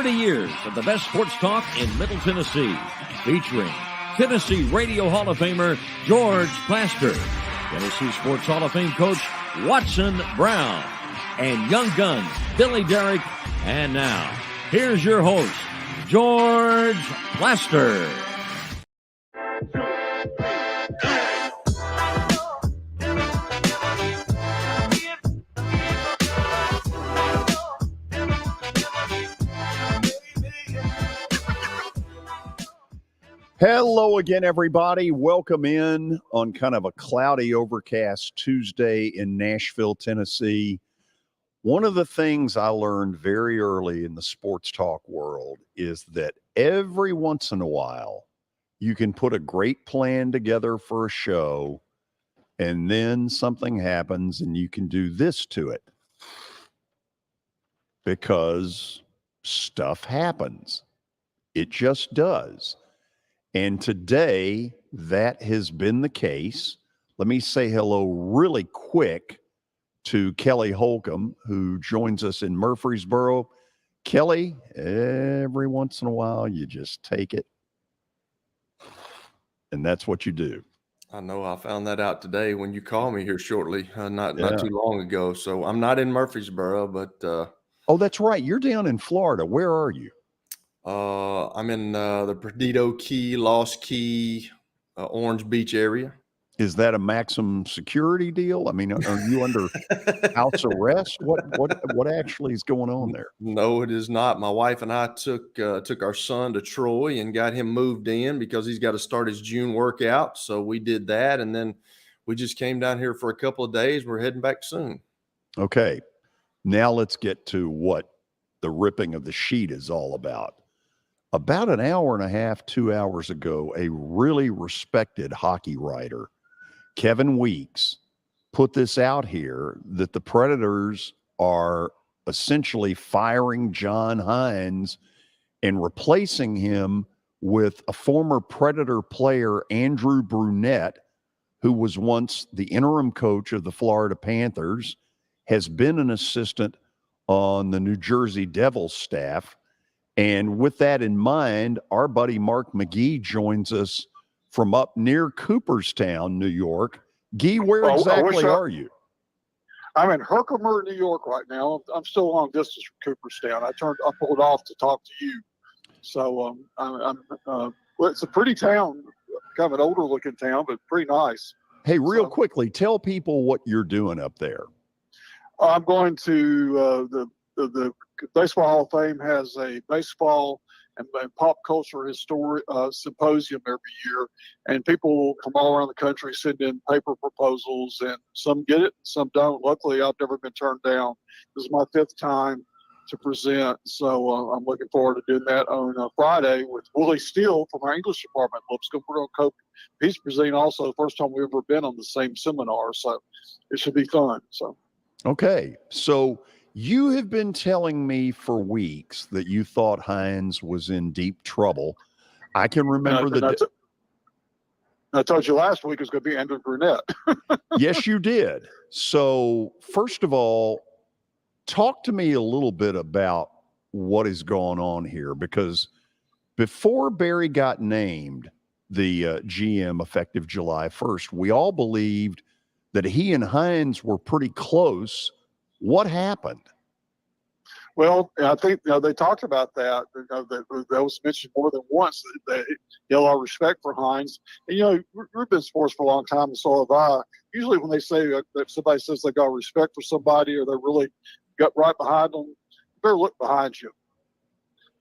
30 years of the best sports talk in Middle Tennessee, featuring Tennessee Radio Hall of Famer George Plaster, Tennessee Sports Hall of Fame coach Watson Brown, and Young Guns Billy Derrick. And now, here's your host, George Plaster. Hello again, everybody. Welcome in on kind of a cloudy, overcast Tuesday in Nashville, Tennessee. One of the things I learned very early in the sports talk world is that every once in a while, you can put a great plan together for a show, and then something happens and you can do this to it. Because stuff happens. It just does. And today, that has been the case. Let me say hello really quick to Kelly Holcomb, who joins us in Murfreesboro. Kelly, every once in a while, you just take it. And that's what you do. I know. I found that out today when you called me here shortly, not too long ago. So I'm not in Murfreesboro, but oh, that's right. You're down in Florida. Where are you? I'm in the Perdido Key, Lost Key, Orange Beach area. Is that a maximum security deal? I mean, are you under house arrest? What actually is going on there? No, it is not. My wife and I took our son to Troy and got him moved in because he's got to start his June workout. So we did that, and then we just came down here for a couple of days. We're heading back soon. Okay, now let's get to what the ripping of the sheet is all about. About an hour and a half, 2 hours ago, a really respected hockey writer, Kevin Weeks, put this out here that the Predators are essentially firing John Hines and replacing him with a former Predator player, Andrew Brunette, who was once the interim coach of the Florida Panthers, has been an assistant on the New Jersey Devils staff. And with that in mind, our buddy Mark McGee joins us from up near Cooperstown, New York. Guy, where exactly are you? I'm in Herkimer, New York right now. I'm still long distance from Cooperstown. I pulled off to talk to you. So well, it's a pretty town, kind of an older looking town, but pretty nice. Hey, real quickly, tell people what you're doing up there. I'm going to the Baseball Hall of Fame has a baseball and pop culture symposium every year, and people will come all around the country, send in paper proposals, and some get it, some don't. Luckily, I've never been turned down. This is my 5th time to present, so I'm looking forward to doing that on Friday with Willie Steele from our English department, Lipscomb. We're going to cope. He's presenting also, the first time we've ever been on the same seminar, so it should be fun. So, okay, so you have been telling me for weeks that you thought Hines was in deep trouble. I can remember I told you last week it was going to be Andrew Brunette. Yes, you did. So, first of all, talk to me a little bit about what is going on here, because before Barry got named the GM effective July 1st, we all believed that he and Hines were pretty close. What happened? Well, I think they talked about that. That was mentioned more than once. That they had a lot of respect for Hines. And we've been in sports for a long time, and so have I. Usually, when they say that somebody says they got respect for somebody, or they really got right behind them, you better look behind you,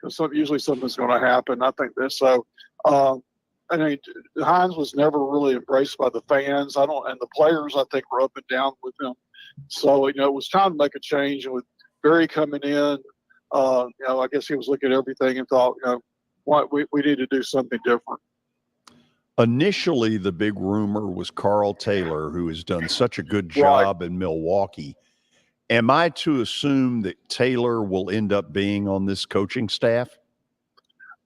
because usually something's going to happen. I think that so. I mean, Hines was never really embraced by the fans. And the players, I think, were up and down with him. So, it was time to make a change. And with Barry coming in, I guess he was looking at everything and thought, we need to do something different. Initially, the big rumor was Carl Taylor, who has done such a good job in Milwaukee. Am I to assume that Taylor will end up being on this coaching staff?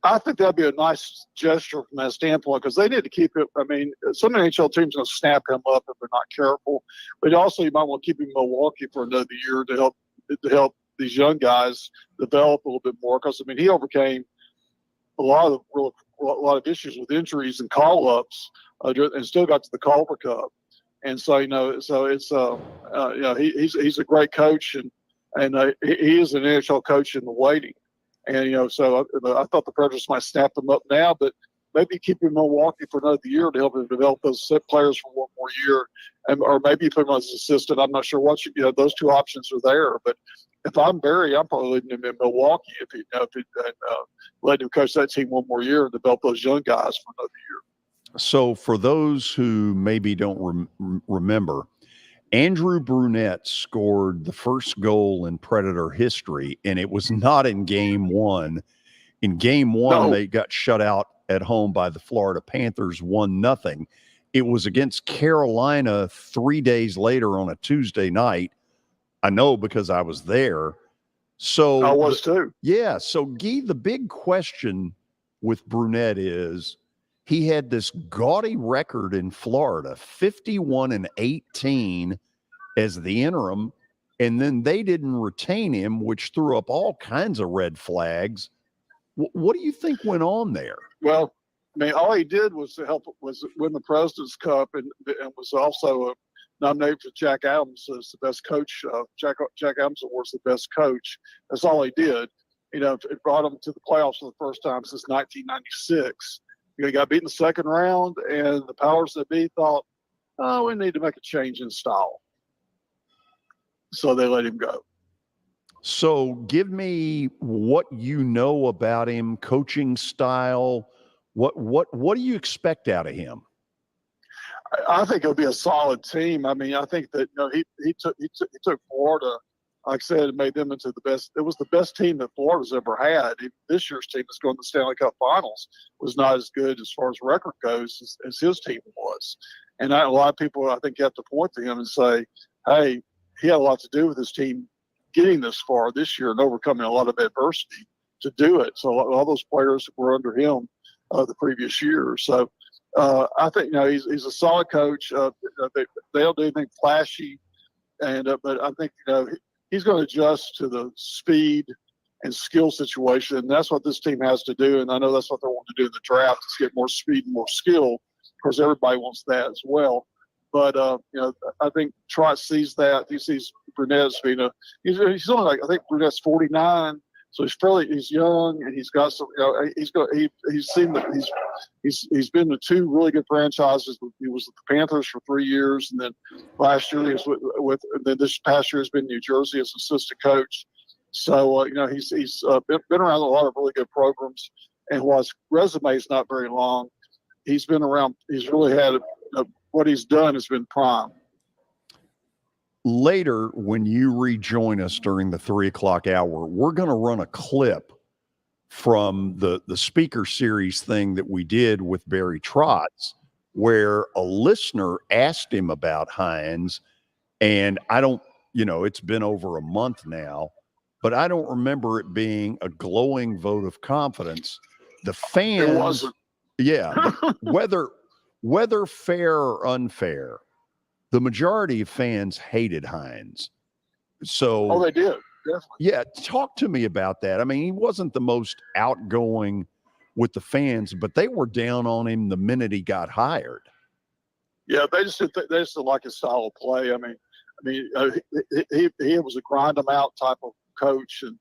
I think that'd be a nice gesture from that standpoint, because they need to keep it. I mean, some NHL teams are going to snap him up if they're not careful. But also, you might want to keep him in Milwaukee for another year to help these young guys develop a little bit more. Because I mean, he overcame a lot of issues with injuries and call ups, and still got to the Culver Cup. And so it's he's a great coach, and he is an NHL coach in the waiting. And so I thought the Predators might snap him up now, but maybe keep him in Milwaukee for another year to help him develop those players for one more year, or maybe put him as an assistant. I'm not sure what those two options are there. But if I'm Barry, I'm probably leaving him in Milwaukee if he let him coach that team one more year and develop those young guys for another year. So for those who maybe don't remember, Andrew Brunette scored the first goal in Predator history, and it was not in Game 1. In Game 1, They got shut out at home by the Florida Panthers 1-0. It was against Carolina 3 days later on a Tuesday night. I know because I was there. So I was too. Yeah. So Guy, the big question with Brunette is he had this gaudy record in Florida, 51-18 as the interim, and then they didn't retain him, which threw up all kinds of red flags. What do you think went on there? Well, I mean, all he did was win the President's Cup, and was also nominated for Jack Adams as the best coach. Jack Adams Award's the best coach. That's all he did. It brought him to the playoffs for the first time since 1996. He got beat in the second round, and the powers that be thought, we need to make a change in style. So they let him go. So give me what you know about him, coaching style. What do you expect out of him? I think it'll be a solid team. I mean, I think that he took Florida, like I said, and made them into the best. It was the best team that Florida's ever had. This year's team that's going to the Stanley Cup Finals was not as good as far as record goes as his team was. And a lot of people, I think, have to point to him and say, hey, he had a lot to do with his team getting this far this year and overcoming a lot of adversity to do it. So all those players were under him the previous year. So I think he's a solid coach. They don't do anything flashy, but I think he's going to adjust to the speed and skill situation. And that's what this team has to do. And I know that's what they want to do in the draft, is get more speed and more skill. Of course, everybody wants that as well. But I think Trotz sees that. He sees Brunette as being he's only like, I think Brunette's 49, so he's young, and he's got some. He's seen that he's been to two really good franchises. He was with the Panthers for 3 years, and then last year he was with and then this past year has been New Jersey as assistant coach. So he's been around a lot of really good programs, and while his resume is not very long, he's been around. He's really had what he's done has been prime. Later, when you rejoin us during the 3 o'clock hour, we're going to run a clip from the speaker series thing that we did with Barry Trotz, where a listener asked him about Hines. And I don't, it's been over a month now, but I don't remember it being a glowing vote of confidence. The fans, it wasn't. Yeah, whether fair or unfair, the majority of fans hated Hines. So, they did. Definitely. Yeah, talk to me about that. I mean, he wasn't the most outgoing with the fans, but they were down on him the minute he got hired. Yeah, they just didn't like his style of play. I mean, he was a grind them out type of coach, and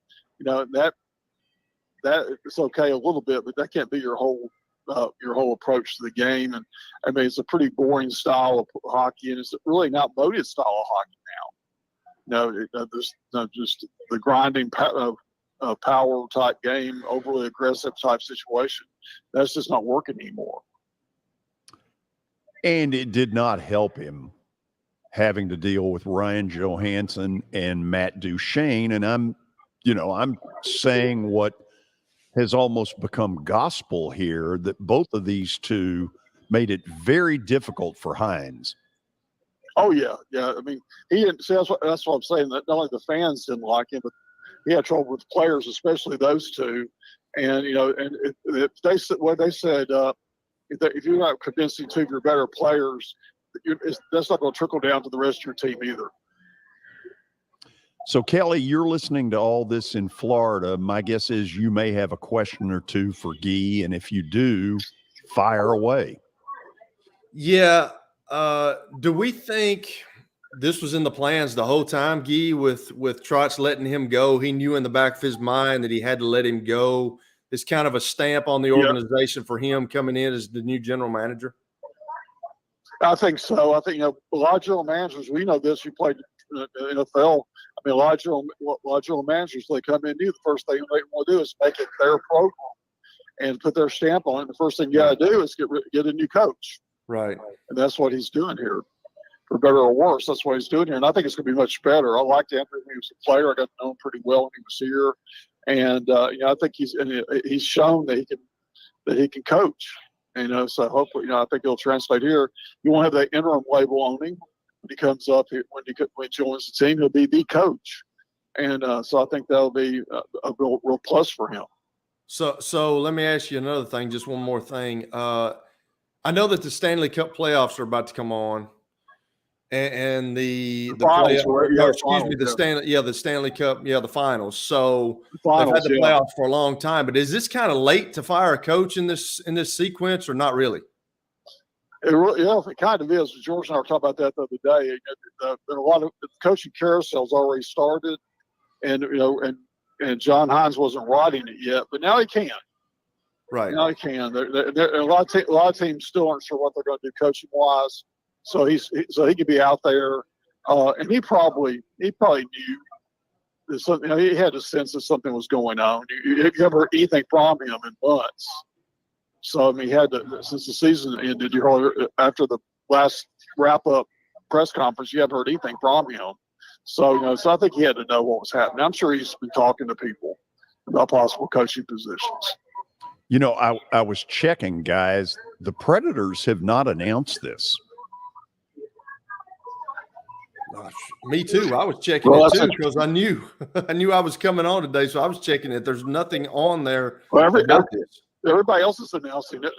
that it's okay a little bit, but that can't be your whole approach to the game. And I mean, it's a pretty boring style of hockey, and it's really not motivated style of hockey now. There's just the grinding power type game, overly aggressive type situation. That's just not working anymore. And it did not help him having to deal with Ryan Johansson and Matt Duchene. And I'm saying what has almost become gospel here, that both of these two made it very difficult for Hines. Oh yeah. I mean, he didn't. See, that's what I'm saying. That not only the fans didn't like him, but he had trouble with players, especially those two. And if they said if you're not convincing two of your better players, that's not going to trickle down to the rest of your team either. So, Kelly, you're listening to all this in Florida. My guess is you may have a question or two for Guy, and if you do, fire away. Yeah. Do we think this was in the plans the whole time, Guy, with Trotz letting him go? He knew in the back of his mind that he had to let him go. It's kind of a stamp on the organization for him coming in as the new general manager. I think so. I think, a lot of general managers, we know this, you played in the NFL. I mean, a lot of general managers, they come in new, the first thing they want to do is make it their program and put their stamp on it. The first thing you got to do is get a new coach. Right. And that's what he's doing here. For better or worse, that's what he's doing here. And I think it's going to be much better. I liked Anthony when he was a player. I got to know him pretty well when he was here. And, I think he's shown that he can coach. So hopefully, I think it'll translate here. You won't have that interim label on him when he comes up here, when he joins the team. He'll be the coach. And so I think that'll be a real plus for him. So let me ask you another thing, just one more thing. I know that the Stanley Cup playoffs are about to come on. And the finals, the Stanley Cup, the finals. So they've had the playoffs for a long time, but is this kind of late to fire a coach in this sequence, or not really? It kind of is. George and I were talking about that the other day. A lot of the coaching carousel's already started, and John Hines wasn't writing it yet, but now he can. Right now he can. A lot of teams still aren't sure what they're going to do coaching wise. So he could be out there, and he probably knew that something. He had a sense that something was going on. You never heard anything from him in months. So he had to, since the season ended. You heard after the last wrap up press conference, you haven't heard anything from him. So so I think he had to know what was happening. I'm sure he's been talking to people about possible coaching positions. I was checking, guys. The Predators have not announced this. Gosh, me too. I was checking it too because I knew I was coming on today, so I was checking it. There's nothing on there about this. Everybody else is announcing it.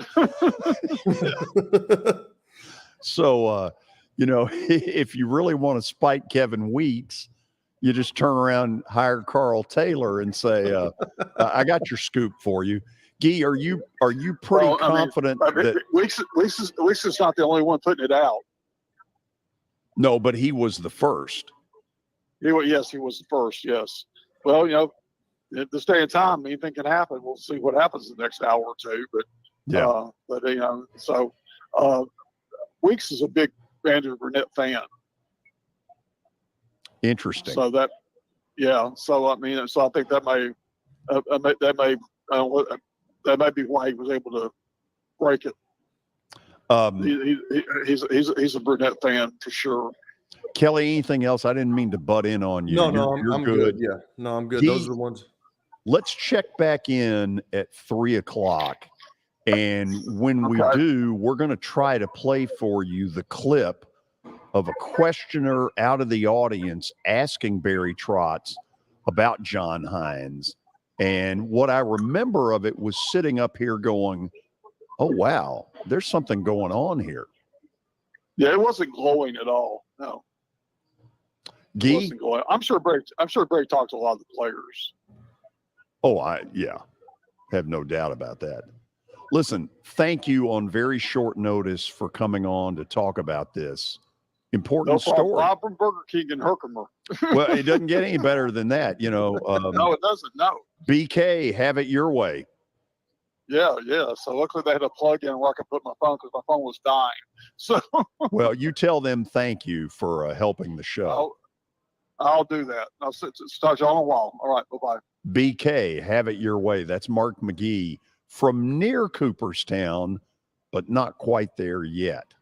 So, if you really want to spite Kevin Weeks, you just turn around, hire Carl Taylor, and say, "I got your scoop for you." Guy, are you pretty confident that Weeks is not the only one putting it out? No, but he was the first. He was the first. Yes. Well, at this day and time, anything can happen. We'll see what happens the next hour or two. But Weeks is a big Andrew Burnett fan. Interesting. So that, So I think that may be why he was able to break it. He's a Burnett fan for sure. Kelly, anything else? I didn't mean to butt in on you. No, I'm good. Yeah, no, I'm good. Those are the ones. Let's check back in at 3:00, and when we do, we're going to try to play for you the clip of a questioner out of the audience asking Barry Trotz about John Hines. And what I remember of it was sitting up here going, "Oh wow, there's something going on here." Yeah, it wasn't glowing at all. No. Guy? I'm sure Barry talked to a lot of the players. Oh, have no doubt about that. Listen, thank you on very short notice for coming on to talk about this important story. Rob from Burger King and Herkimer. Well, it doesn't get any better than that, No, it doesn't. No. BK, have it your way. Yeah. So luckily they had a plug-in where I could put my phone because my phone was dying. So. Well, you tell them thank you for helping the show. I'll do that. I'll start you on a while. All right. Bye-bye. BK, have it your way. That's Mark McGee from near Cooperstown, but not quite there yet.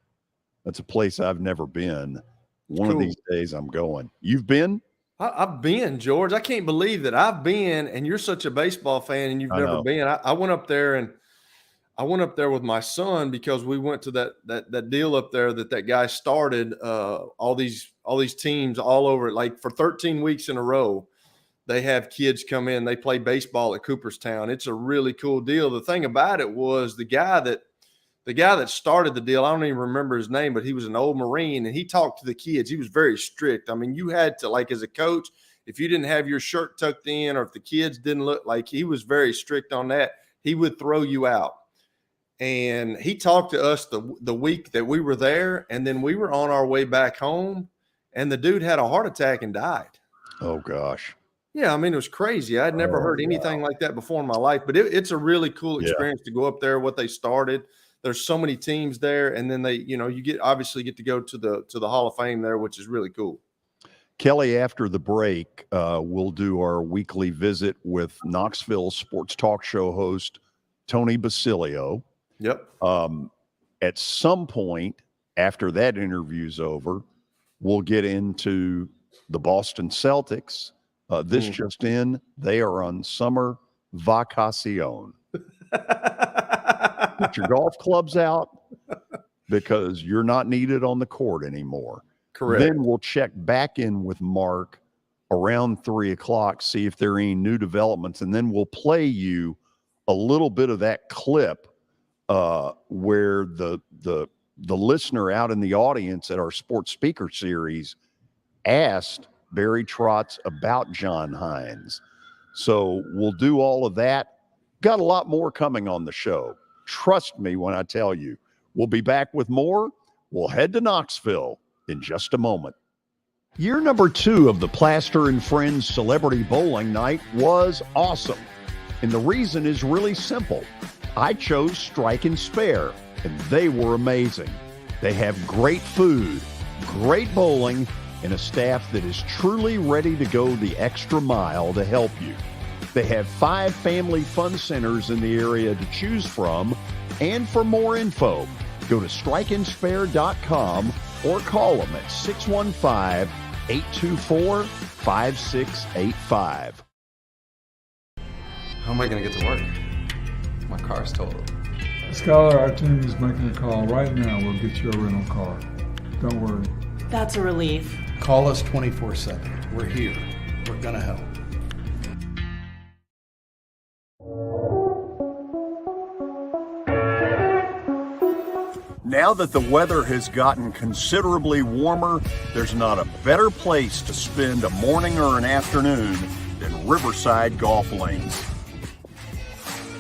That's a place I've never been. One of these days I'm going. You've been? I've been, George. I can't believe that I've been, and you're such a baseball fan and you've never been. I went up there with my son because we went to that deal up there that guy started all these teams all over, like for 13 weeks in a row. They have kids come in, they play baseball at Cooperstown. It's a really cool deal. The thing about it was the guy that started the deal, I don't even remember his name, but he was an old Marine and he talked to the kids. He was very strict. I mean, you had to, like, as a coach, if you didn't have your shirt tucked in, or if the kids didn't look like, he was very strict on that. He would throw you out. And he talked to us the week that we were there, and then we were on our way back home, and the dude had a heart attack and died. Oh, gosh. Yeah, I mean, it was crazy. I'd never heard anything like that before in my life, but it's a really cool experience to go up there, what they started. There's so many teams there, and then they, you obviously get to go to the Hall of Fame there, which is really cool. Kelly, after the break, we'll do our weekly visit with Knoxville sports talk show host Tony Basilio. Yep. At some point after that interview's over, we'll get into the Boston Celtics. This just in, they are on summer vacation. Put your golf clubs out because you're not needed on the court anymore. Correct. Then we'll check back in with Mark around 3:00, see if there are any new developments, and then we'll play you a little bit of that clip where the listener out in the audience at our sports speaker series asked Barry Trotz about John Hines. So we'll do all of that. Got a lot more coming on the show. Trust me when I tell you. We'll be back with more. We'll head to Knoxville in just a moment. Year number 2 of the Plaster and Friends Celebrity Bowling Night was awesome. And the reason is really simple. I chose Strike and Spare, and they were amazing. They have great food, great bowling, and a staff that is truly ready to go the extra mile to help you. They have 5 family fun centers in the area to choose from, and for more info, go to strikeandspare.com or call them at 615-824-5685. How am I going to get to work? My car's totaled. Skylar, our team is making a call right now. We'll get you a rental car. Don't worry. That's a relief. Call us 24/7. We're here. We're going to help. Now that the weather has gotten considerably warmer, there's not a better place to spend a morning or an afternoon than Riverside Golf Links.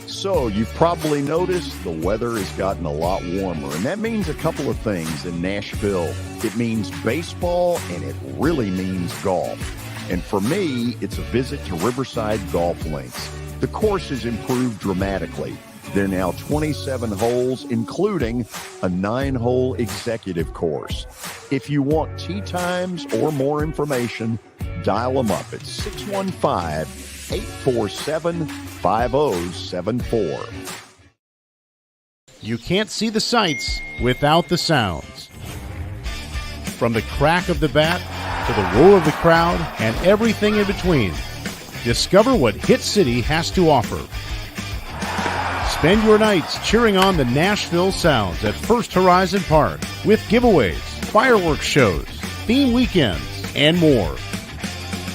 So you've probably noticed the weather has gotten a lot warmer, and that means a couple of things in Nashville. It means baseball, and it really means golf. And for me, it's a visit to Riverside Golf Links. The course has improved dramatically. There are now 27 holes, including a 9-hole executive course. If you want tee times or more information, dial them up at 615-847-5074. You can't see the sights without the sounds. From the crack of the bat to the roar of the crowd and everything in between, discover what Hit City has to offer. Spend your nights cheering on the Nashville Sounds at First Horizon Park with giveaways, fireworks shows, theme weekends, and more.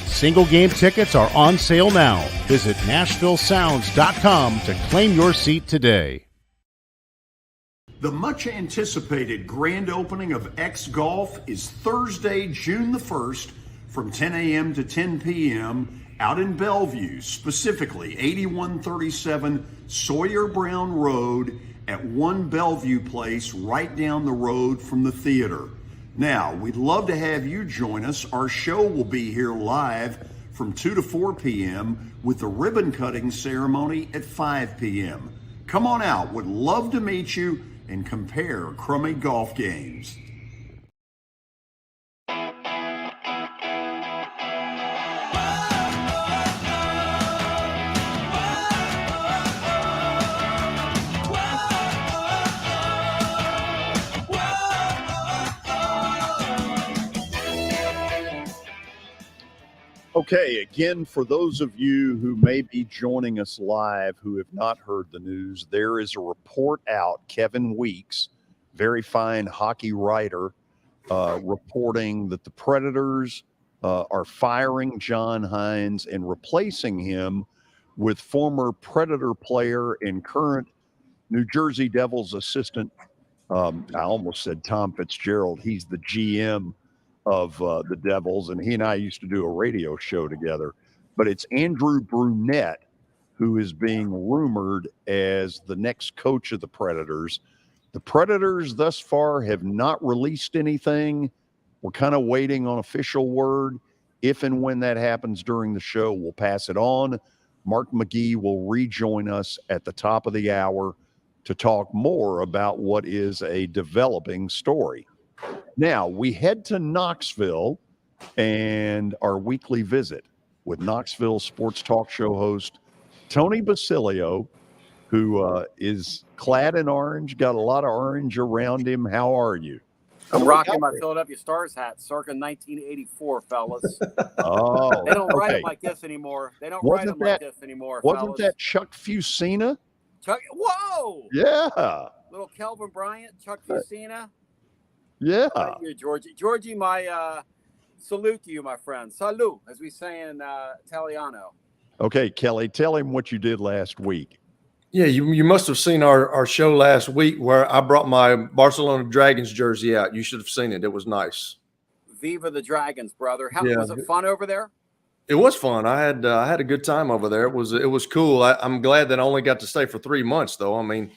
Single game tickets are on sale now. Visit NashvilleSounds.com to claim your seat today. The much anticipated grand opening of X Golf is Thursday, June the 1st from 10 a.m. to 10 p.m. out in Bellevue, specifically 8137 Sawyer Brown Road at 1 Bellevue Place right down the road from the theater. Now, we'd love to have you join us. Our show will be here live from 2 to 4 p.m. with the ribbon cutting ceremony at 5 p.m. Come on out. Would love to meet you and compare crummy golf games. Okay, again, for those of you who may be joining us live who have not heard the news, there is a report out. Kevin Weeks, very fine hockey writer, reporting that the Predators are firing John Hines and replacing him with former Predator player and current New Jersey Devils assistant. I almost said Tom Fitzgerald. He's the GM of the Devils, and he and I used to do a radio show together. But it's Andrew Brunette, who is being rumored as the next coach of the Predators. The Predators thus far have not released anything. We're kind of waiting on official word. If and when that happens during the show, we'll pass it on. Mark McGee will rejoin us at the top of the hour to talk more about what is a developing story. Now, we head to Knoxville and our weekly visit with Knoxville sports talk show host Tony Basilio, who is clad in orange, got a lot of orange around him. How are you? I'm rocking my Philadelphia Stars hat, circa 1984, fellas. Oh, they don't write them like this anymore. They don't write them like this anymore, wasn't fellas. that Chuck Fusina? Whoa! Yeah. Little Kelvin Bryant, Chuck Fusina. Yeah. Thank you, Georgie. Georgie, my salute to you, my friend. Salute, as we say in Italiano. Okay, Kelly, tell him what you did last week. Yeah, you must have seen our show last week where I brought my Barcelona Dragons jersey out. You should have seen it. It was nice. Viva the Dragons, brother. Was it fun over there? It was fun. I had a good time over there. It was cool. I'm glad that I only got to stay for 3 months, though. I mean,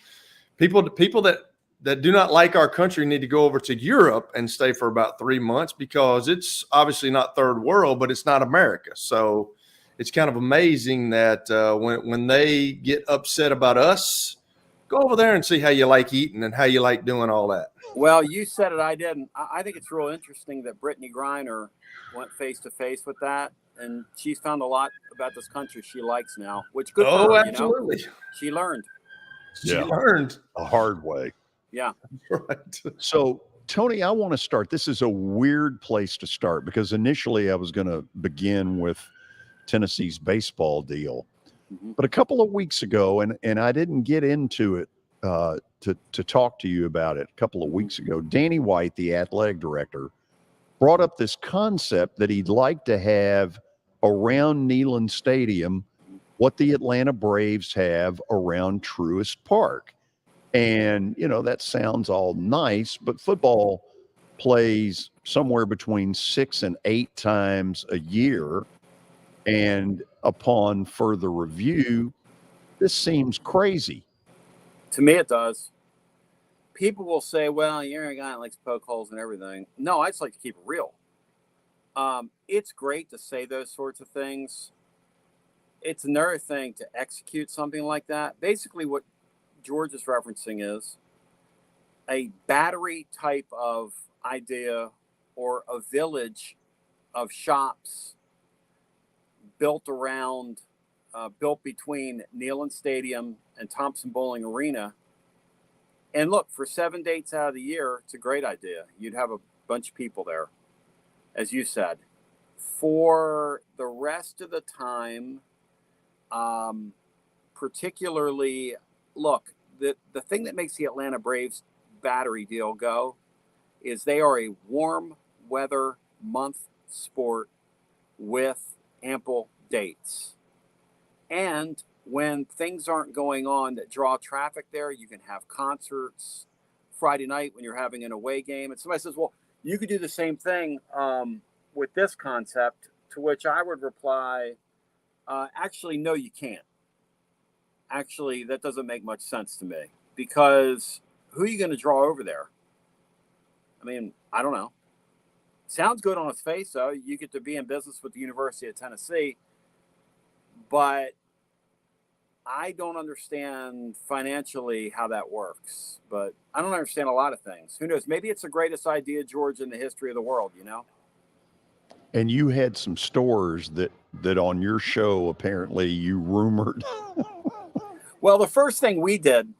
people that do not like our country need to go over to Europe and stay for about 3 months, because it's obviously not third world, but it's not America. So it's kind of amazing that when they get upset about us, go over there and see how you like eating and how you like doing all that. Well, you said it. I didn't. I think it's real interesting that Brittany Griner went face to face with that, and she's found a lot about this country she likes now, which good for her, absolutely. You know? She learned. She learned a hard way. Yeah. Right. So, Tony, I want to start. This is a weird place to start because initially I was going to begin with Tennessee's baseball deal. But a couple of weeks ago, and I didn't get into it to talk to you about it a couple of weeks ago, Danny White, the athletic director, brought up this concept that he'd like to have around Neyland Stadium what the Atlanta Braves have around Truist Park. And, you know, that sounds all nice, but football plays somewhere between 6 and 8 times a year. And upon further review, this seems crazy. To me, it does. People will say, well, you're a guy that likes to poke holes and everything. No, I just like to keep it real. It's great to say those sorts of things. It's another thing to execute something like that. Basically, what George is referencing is a battery type of idea or a village of shops built between Neyland Stadium and Thompson Bowling Arena. And look, for 7 dates out of the year, it's a great idea. You'd have a bunch of people there, as you said. For the rest of the time, particularly, look, the thing that makes the Atlanta Braves battery deal go is they are a warm weather month sport with ample dates. And when things aren't going on that draw traffic there, you can have concerts Friday night when you're having an away game. And somebody says, well, you could do the same thing with this concept, to which I would reply, actually, no, you can't. Actually, that doesn't make much sense to me, because who are you going to draw over there? I mean, I don't know. Sounds good on its face, though. You get to be in business with the University of Tennessee, but I don't understand financially how that works. But I don't understand a lot of things. Who knows? Maybe it's the greatest idea, George, in the history of the world, you know? And you had some stores that on your show, apparently you rumored. Well, the first thing we did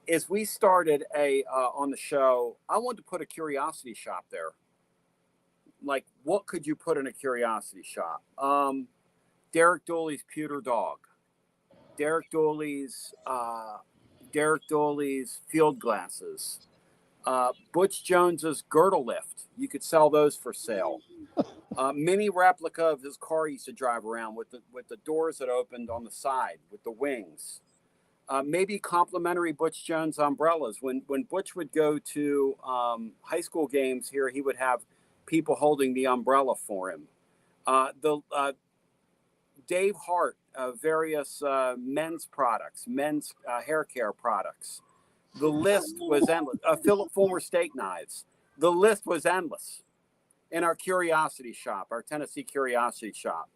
is we started on the show, I wanted to put a curiosity shop there. Like, what could you put in a curiosity shop? Derek Dooley's pewter dog, Derek Dooley's field glasses, Butch Jones's girdle lift. You could sell those for sale. Mini replica of his car he used to drive around with the doors that opened on the side with the wings. Maybe complimentary Butch Jones umbrellas. When Butch would go to high school games here, he would have people holding the umbrella for him. Dave Hart, various men's products, men's hair care products. The list was endless. Philip Fulmer steak knives. The list was endless. In our curiosity shop, our Tennessee curiosity shop.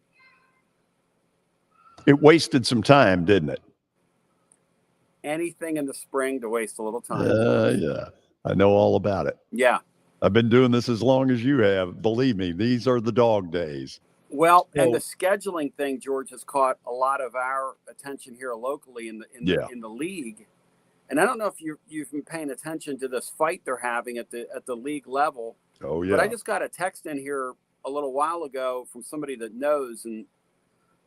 It wasted some time, didn't it? Anything in the spring to waste a little time. Yeah, I know all about it. Yeah. I've been doing this as long as you have. Believe me, these are the dog days. Well, and the scheduling thing, George, has caught a lot of our attention here locally in the league. And I don't know if you've been paying attention to this fight they're having at the league level. Oh yeah. But I just got a text in here a little while ago from somebody that knows, and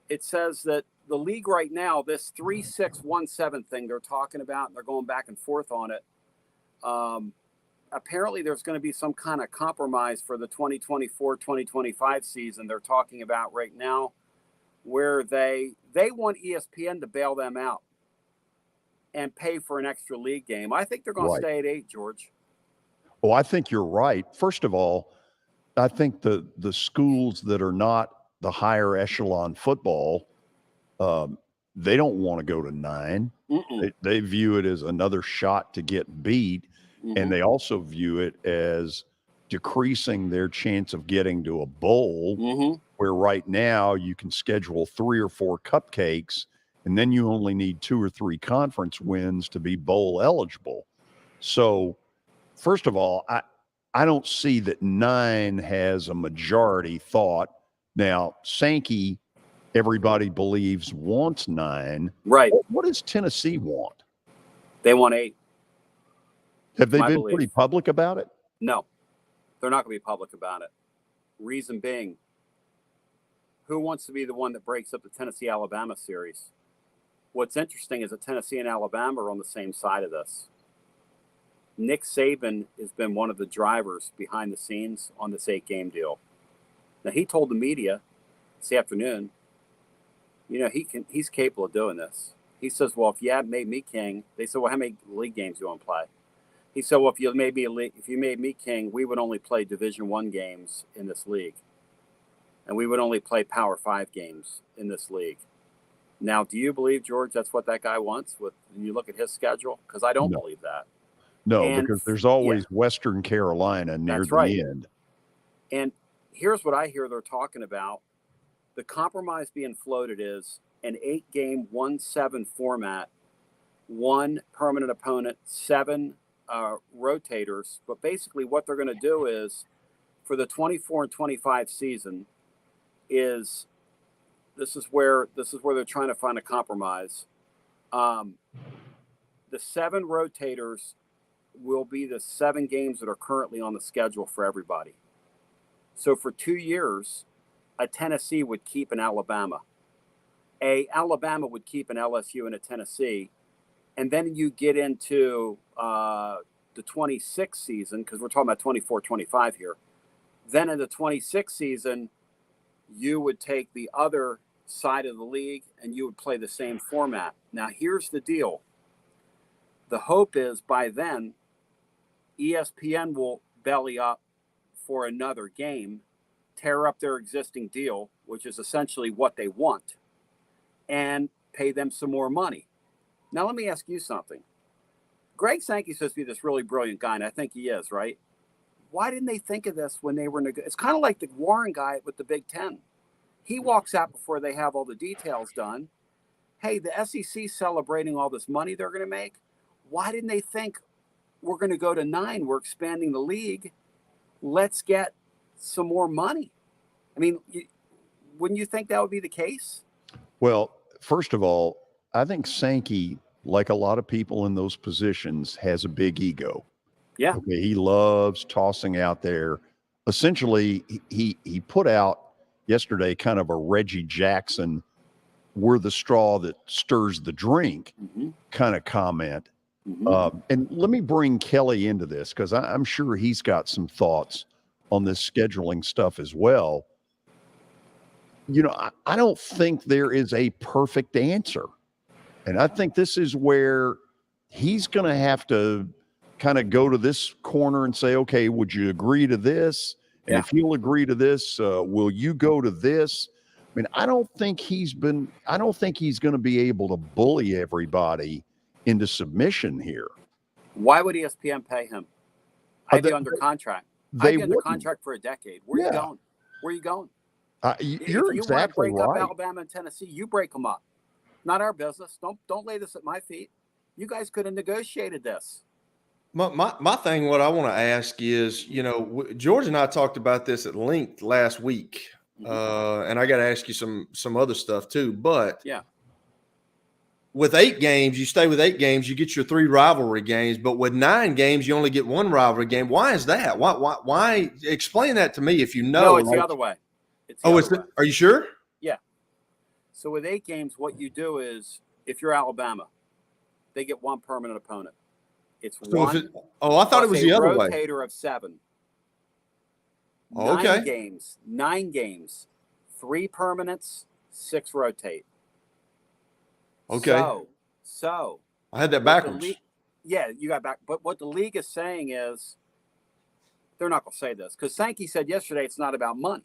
it says that the league right now, this 3-6-1-7 thing they're talking about, and they're going back and forth on it. Apparently there's going to be some kind of compromise for the 2024-2025 season they're talking about right now, where they want ESPN to bail them out and pay for an extra league game. I think they're going to stay at 8, George. Oh, I think you're right. First of all, I think the schools that are not the higher echelon football, they don't want to go to 9. They view it as another shot to get beat. And they also view it as decreasing their chance of getting to a bowl, where right now you can schedule 3 or 4 cupcakes, and then you only need 2 or 3 conference wins to be bowl eligible. So, first of all, I don't see that 9 has a majority thought. Now, Sankey, everybody believes, wants 9. Right. What does Tennessee want? They want 8. Have they been pretty public about it? No, they're not going to be public about it. Reason being, who wants to be the one that breaks up the Tennessee-Alabama series? What's interesting is that Tennessee and Alabama are on the same side of this. Nick Saban has been one of the drivers behind the scenes on this 8-game deal. Now, he told the media this afternoon, he's capable of doing this. He says, well, if you had made me king, they said, well, how many league games do you want to play? He said, well, if you made me king, we would only play Division I games in this league. And we would only play Power 5 games in this league. Now, do you believe, George, that's what that guy wants when you look at his schedule? Because I don't believe that. No, because there's always Western Carolina near the end. And here's what I hear they're talking about. The compromise being floated is an 8-game 1-7 format, 1 permanent opponent, 7 rotators. But basically what they're going to do is for the 24 and 25 season is this is where they're trying to find a compromise. The 7 rotators will be the 7 games that are currently on the schedule for everybody. So for 2 years, a Tennessee would keep an Alabama. Alabama would keep an LSU and a Tennessee. And then you get into the 26 season, because we're talking about 24-25 here. Then in the 26 season, you would take the other side of the league and you would play the same format. Now, here's the deal. The hope is by then, ESPN will belly up for another game, tear up their existing deal, which is essentially what they want, and pay them some more money. Now, let me ask you something. Greg Sankey's supposed to be this really brilliant guy, and I think he is, right? Why didn't they think of this when they were it's kind of like the Warren guy with the Big Ten. He walks out before they have all the details done. Hey, the SEC celebrating all this money they're going to make. Why didn't they think we're going to go to 9? We're expanding the league. Let's get some more money. I mean, wouldn't you think that would be the case? Well, first of all, I think Sankey, like a lot of people in those positions, has a big ego. Yeah. Okay, he loves tossing out there. Essentially, he put out yesterday kind of a Reggie Jackson, we're the straw that stirs the drink kind of comment. And let me bring Kelly into this because I'm sure he's got some thoughts on this scheduling stuff as well. I don't think there is a perfect answer. And I think this is where he's going to have to kind of go to this corner and say, okay, would you agree to this? And if you'll agree to this, will you go to this? I mean, I don't think he's going to be able to bully everybody into submission here. Why would ESPN pay him? I'd be under contract. I'd be under contract for a decade. Where are you going? Where are you going? You're if you exactly want to break right. up Alabama and Tennessee, you break them up. Not our business. Don't lay this at my feet. You guys could have negotiated this. My thing, what I want to ask is, you know, George and I talked about this at length last week, and I got to ask you some other stuff too. But yeah, with 8 games, you stay with 8 games, you get your 3 rivalry games. But with 9 games, you only get 1 rivalry game. Why is that? Why? Explain that to me if you know. No, it's the other way. Are you sure? Yeah. So with 8 games, what you do is, if you're Alabama, they get 1 permanent opponent. It's so one. I thought it was the other way. Rotator of 7. Oh, okay. 9 games, 3 permanents, 6 rotate. Okay. So I had that backwards. Yeah, you got back. But what the league is saying is, they're not going to say this, because Sankey said yesterday it's not about money,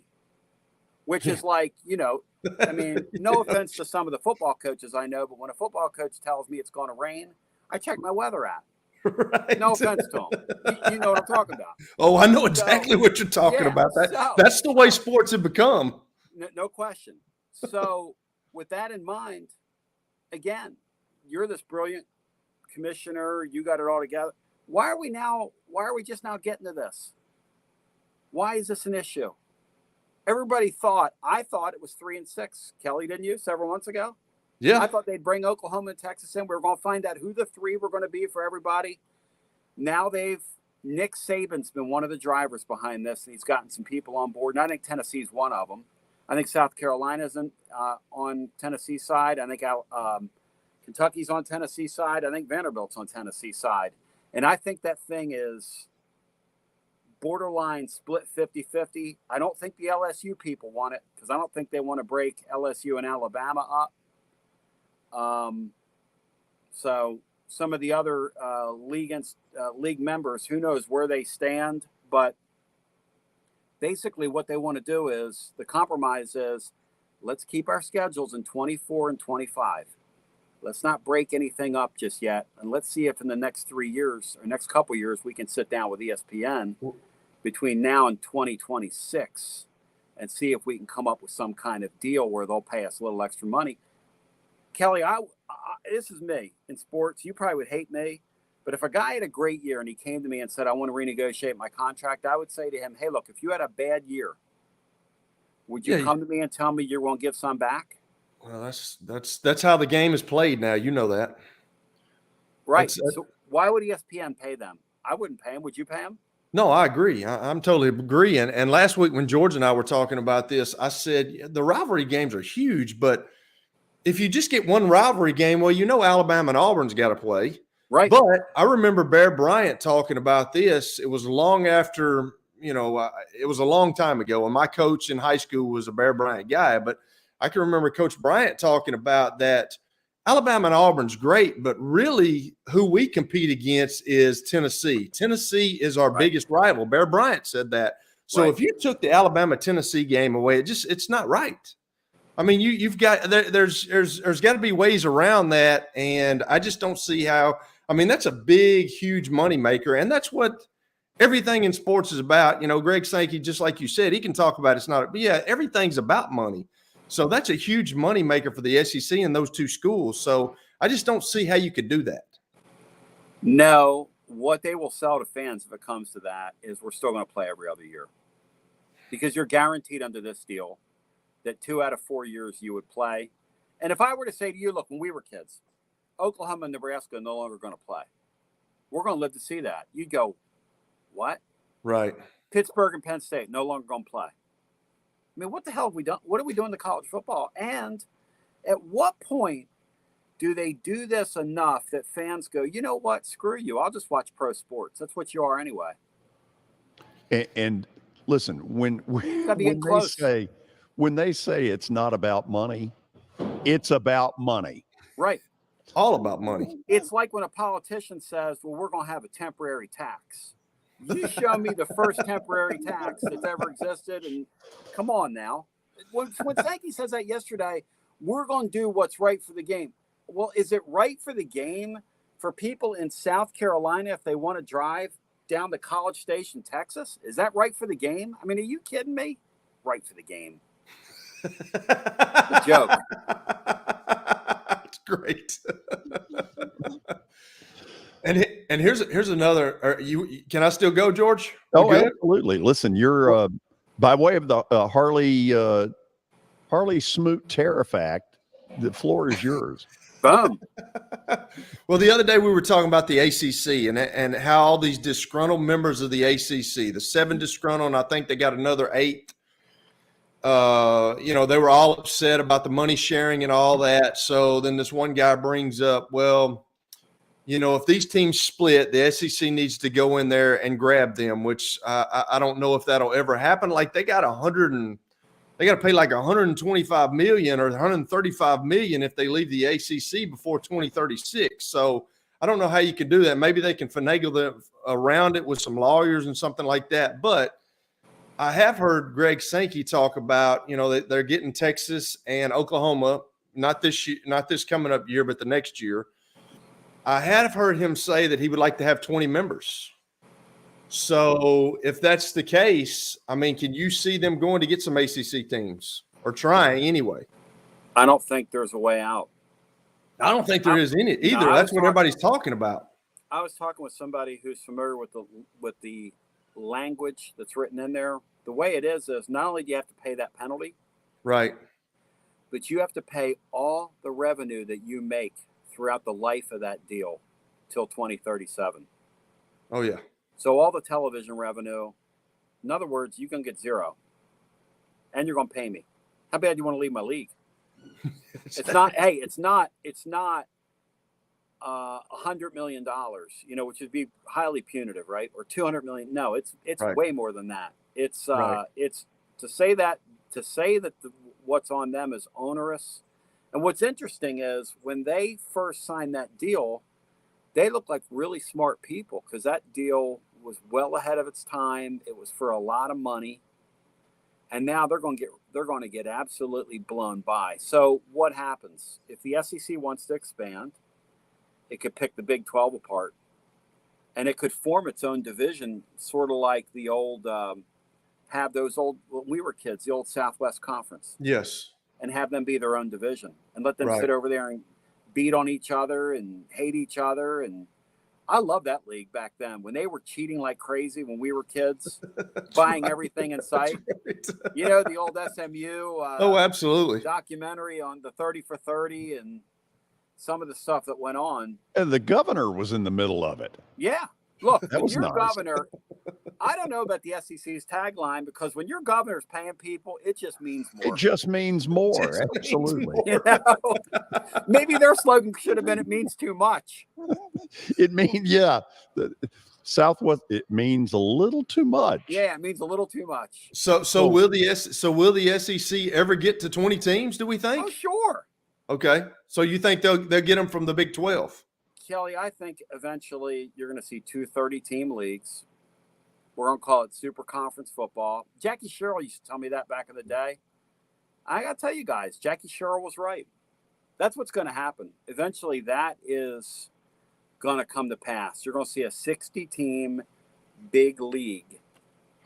which is like, you know, I mean, no offense to some of the football coaches I know, but when a football coach tells me it's going to rain, I check my weather app. Right. No offense to him. You know what I'm talking about. Oh, I know exactly what you're talking about. That's the way sports have become. No question. So with that in mind, again, you're this brilliant commissioner. You got it all together. Why are we just now getting to this? Why is this an issue? I thought it was 3 and 6. Kelly, didn't you, several months ago? Yeah. I thought they'd bring Oklahoma and Texas in. We were going to find out who the 3 were going to be for everybody. Now Nick Saban's been one of the drivers behind this, and he's gotten some people on board. And I think Tennessee's one of them. I think South Carolina's on Tennessee's side. I think Kentucky's on Tennessee's side. I think Vanderbilt's on Tennessee's side. And I think that thing is borderline split 50-50. I don't think the LSU people want it, because I don't think they want to break LSU and Alabama up. So some of the other league members, who knows where they stand, but basically what they want to do is, the compromise is, let's keep our schedules in 24 and 25. Let's not break anything up just yet. And let's see if in the next 3 years or next couple of years, we can sit down with ESPN between now and 2026 and see if we can come up with some kind of deal where they'll pay us a little extra money. Kelly, this is me in sports. You probably would hate me, but if a guy had a great year and he came to me and said, I want to renegotiate my contract, I would say to him, hey, look, if you had a bad year, would you come to me and tell me you're going to give some back? Well, that's how the game is played now. You know that. Right. So why would ESPN pay them? I wouldn't pay them. Would you pay them? No, I agree. I'm totally agreeing. And last week when George and I were talking about this, I said the rivalry games are huge, but if you just get one rivalry game, well, you know Alabama and Auburn's got to play. Right. But I remember Bear Bryant talking about this. It was long after, it was a long time ago. And my coach in high school was a Bear Bryant guy. But I can remember Coach Bryant talking about that Alabama and Auburn's great, but really who we compete against is Tennessee. Tennessee is our biggest rival. Bear Bryant said that. So if you took the Alabama-Tennessee game away, it's not right. I mean, you've got there's got to be ways around that, and I just don't see how. I mean, that's a big, huge moneymaker, and that's what everything in sports is about. Greg Sankey, just like you said, he can talk about it's not. But yeah, everything's about money. So that's a huge moneymaker for the SEC and those two schools. So I just don't see how you could do that. No, what they will sell to fans if it comes to that is we're still going to play every other year, because you're guaranteed under this deal that 2 out of 4 years you would play. And if I were to say to you, look, when we were kids, Oklahoma and Nebraska are no longer going to play. We're going to live to see that. You'd go, what? Right. Pittsburgh and Penn State no longer going to play. I mean, what the hell have we done? What are we doing to college football? And at what point do they do this enough that fans go, you know what? Screw you. I'll just watch pro sports. That's what you are anyway. And listen, when they say it's not about money, it's about money. Right. All about money. It's like when a politician says, well, we're going to have a temporary tax. You show me the first temporary tax that's ever existed, and come on now. When Sankey says that yesterday, we're going to do what's right for the game. Well, is it right for the game for people in South Carolina if they want to drive down to College Station, Texas? Is that right for the game? I mean, are you kidding me? Right for the game. The joke. It's great. And here's another. Can I still go, George? Oh, absolutely. Listen, you're by way of the Harley Smoot Tariff Act. The floor is yours. Boom. Well, the other day we were talking about the ACC and how all these disgruntled members of the ACC, the 7 disgruntled, and I think they got another 8. They were all upset about the money sharing and all that. So then this one guy brings up, well, if these teams split, the SEC needs to go in there and grab them, which I don't know if that'll ever happen. Like they got they got to pay like $125 million or $135 million if they leave the ACC before 2036. So I don't know how you can do that. Maybe they can finagle them around it with some lawyers and something like that. But I have heard Greg Sankey talk about, that they're getting Texas and Oklahoma, not this coming up year, but the next year. I have heard him say that he would like to have 20 members. So if that's the case, I mean, can you see them going to get some ACC teams or trying anyway? I don't think there's a way out. I don't think there is any either. No, That's what everybody's talking about. I was talking with somebody who's familiar with the language that's written in there. The way it is not only do you have to pay that penalty, right, but you have to pay all the revenue that you make throughout the life of that deal till 2037. Oh, yeah. So all the television revenue, in other words, you're going to get 0. And you're going to pay me. How bad do you want to leave my league? It's not $100 million, which would be highly punitive, right? Or 200 million. No, it's right. Way more than that. It's right. It's to say that what's on them is onerous. And what's interesting is when they first signed that deal, they looked like really smart people because that deal was well ahead of its time. It was for a lot of money. And now they're going to get absolutely blown by. So what happens? If the SEC wants to expand, it could pick the Big 12 apart. And it could form its own division, sort of like the old, when we were kids, the old Southwest Conference. Yes. And have them be their own division and let them sit over there and beat on each other and hate each other. And I love that league back then when they were cheating like crazy when we were kids, buying everything in sight. Right. The old SMU absolutely documentary on the 30 for 30 and some of the stuff that went on. And the governor was in the middle of it. Yeah. Look, that was your nice. Governor, I don't know about the SEC's tagline because when your governor's paying people, it just means more. It just means more. Absolutely. Maybe their slogan should have been, it means too much. It means, Southwest, it means a little too much. Yeah, it means a little too much. So will the SEC ever get to 20 teams, do we think? Oh, sure. Okay. So you think they'll get them from the Big 12? Kelly, I think eventually you're going to see 2 30-team leagues. We're going to call it Super Conference football. Jackie Sherrill used to tell me that back in the day. I got to tell you guys, Jackie Sherrill was right. That's what's going to happen. Eventually, that is going to come to pass. You're going to see a 60-team big league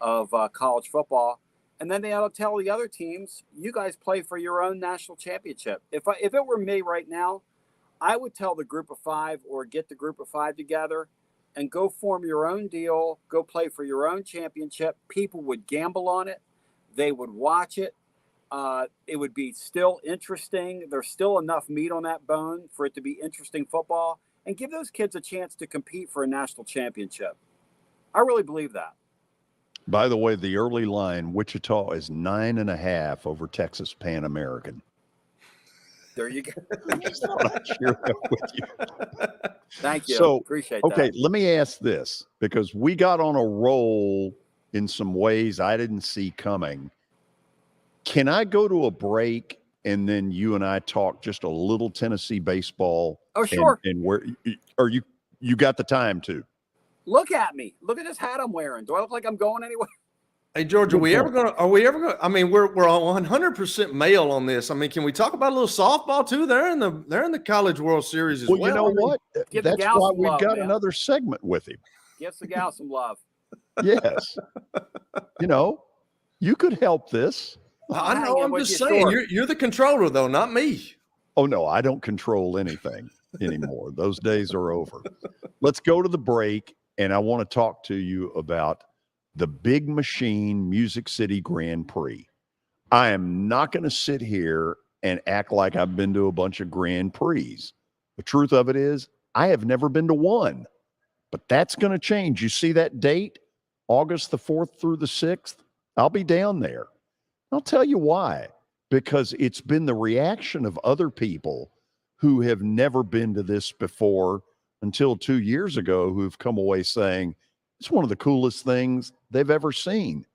of college football. And then they'll tell the other teams, you guys play for your own national championship. If it were me right now, I would tell the group of 5 or get the group of 5 together and go form your own deal, go play for your own championship. People would gamble on it. They would watch it. It would be still interesting. There's still enough meat on that bone for it to be interesting football and give those kids a chance to compete for a national championship. I really believe that. By the way, the early line, Wichita is 9.5 over Texas Pan American. There you go. With you. Thank you. So, appreciate that. Okay, that. let me ask this because we got on a roll in some ways I didn't see coming. Can I go to a break and then you and I talk just a little Tennessee baseball? Oh, sure. And where are you got the time to? Look at me. Look at this hat I'm wearing. Do I look like I'm going anywhere? Hey, George, are we ever going to, I mean, we're 100% male on this. I mean, can we talk about a little softball too? They're in the College World Series as well. Well, you know what? That's why we've got another segment with him. Give the gal some love. Yes. You could help this. I know. I'm just saying, you're the controller, though, not me. Oh, no, I don't control anything anymore. Those days are over. Let's go to the break, and I want to talk to you about the Big Machine Music City Grand Prix. I am not going to sit here and act like I've been to a bunch of Grand Prix. The truth of it is, I have never been to one, but that's going to change. You see that date, August the 4th through the 6th? I'll be down there. I'll tell you why. Because it's been the reaction of other people who have never been to this before until 2 years ago, who've come away saying, it's one of the coolest things they've ever seen.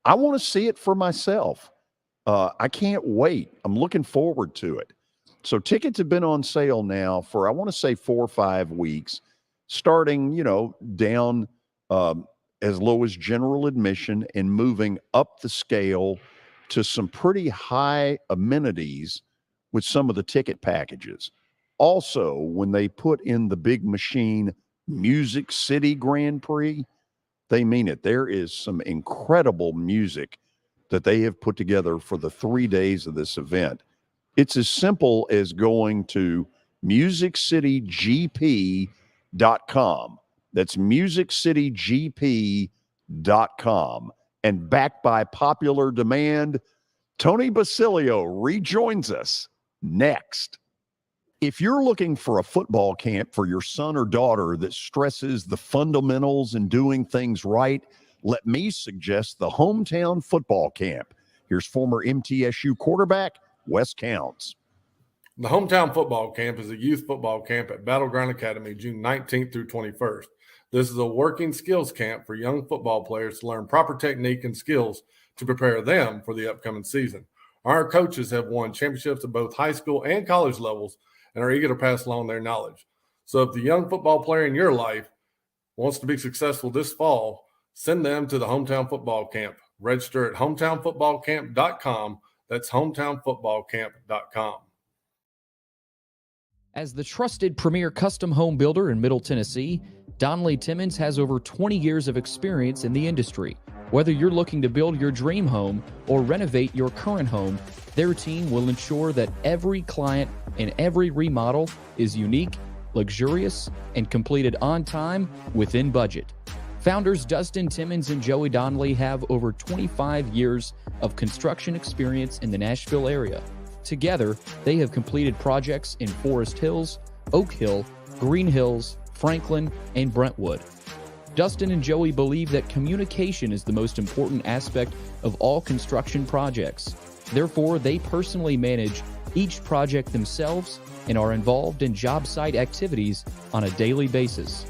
I want to see it for myself. I can't wait. I'm looking forward to it. So tickets have been on sale now for, I want to say 4 or 5 weeks, starting, down as low as general admission and moving up the scale to some pretty high amenities with some of the ticket packages. Also, when they put in the Big Machine Music City Grand Prix, they mean it. There is some incredible music that they have put together for the 3 days of this event. It's as simple as going to musiccitygp.com. That's musiccitygp.com. And backed by popular demand, Tony Basilio rejoins us next. If you're looking for a football camp for your son or daughter that stresses the fundamentals and doing things right, let me suggest the Hometown Football Camp. Here's former MTSU quarterback Wes Counts. The Hometown Football Camp is a youth football camp at Battleground Academy, June 19th through 21st. This is a working skills camp for young football players to learn proper technique and skills to prepare them for the upcoming season. Our coaches have won championships at both high school and college levels and are eager to pass along their knowledge. So if the young football player in your life wants to be successful this fall, send them to the Hometown Football Camp. Register at hometownfootballcamp.com. That's hometownfootballcamp.com. As the trusted premier custom home builder in Middle Tennessee, Donnelly Timmons has over 20 years of experience in the industry. Whether you're looking to build your dream home or renovate your current home, their team will ensure that every client and every remodel is unique, luxurious, and completed on time within budget. Founders Dustin Timmons and Joey Donnelly have over 25 years of construction experience in the Nashville area. Together, they have completed projects in Forest Hills, Oak Hill, Green Hills, Franklin, and Brentwood. Dustin and Joey believe that communication is the most important aspect of all construction projects. Therefore, they personally manage each project themselves and are involved in job site activities on a daily basis.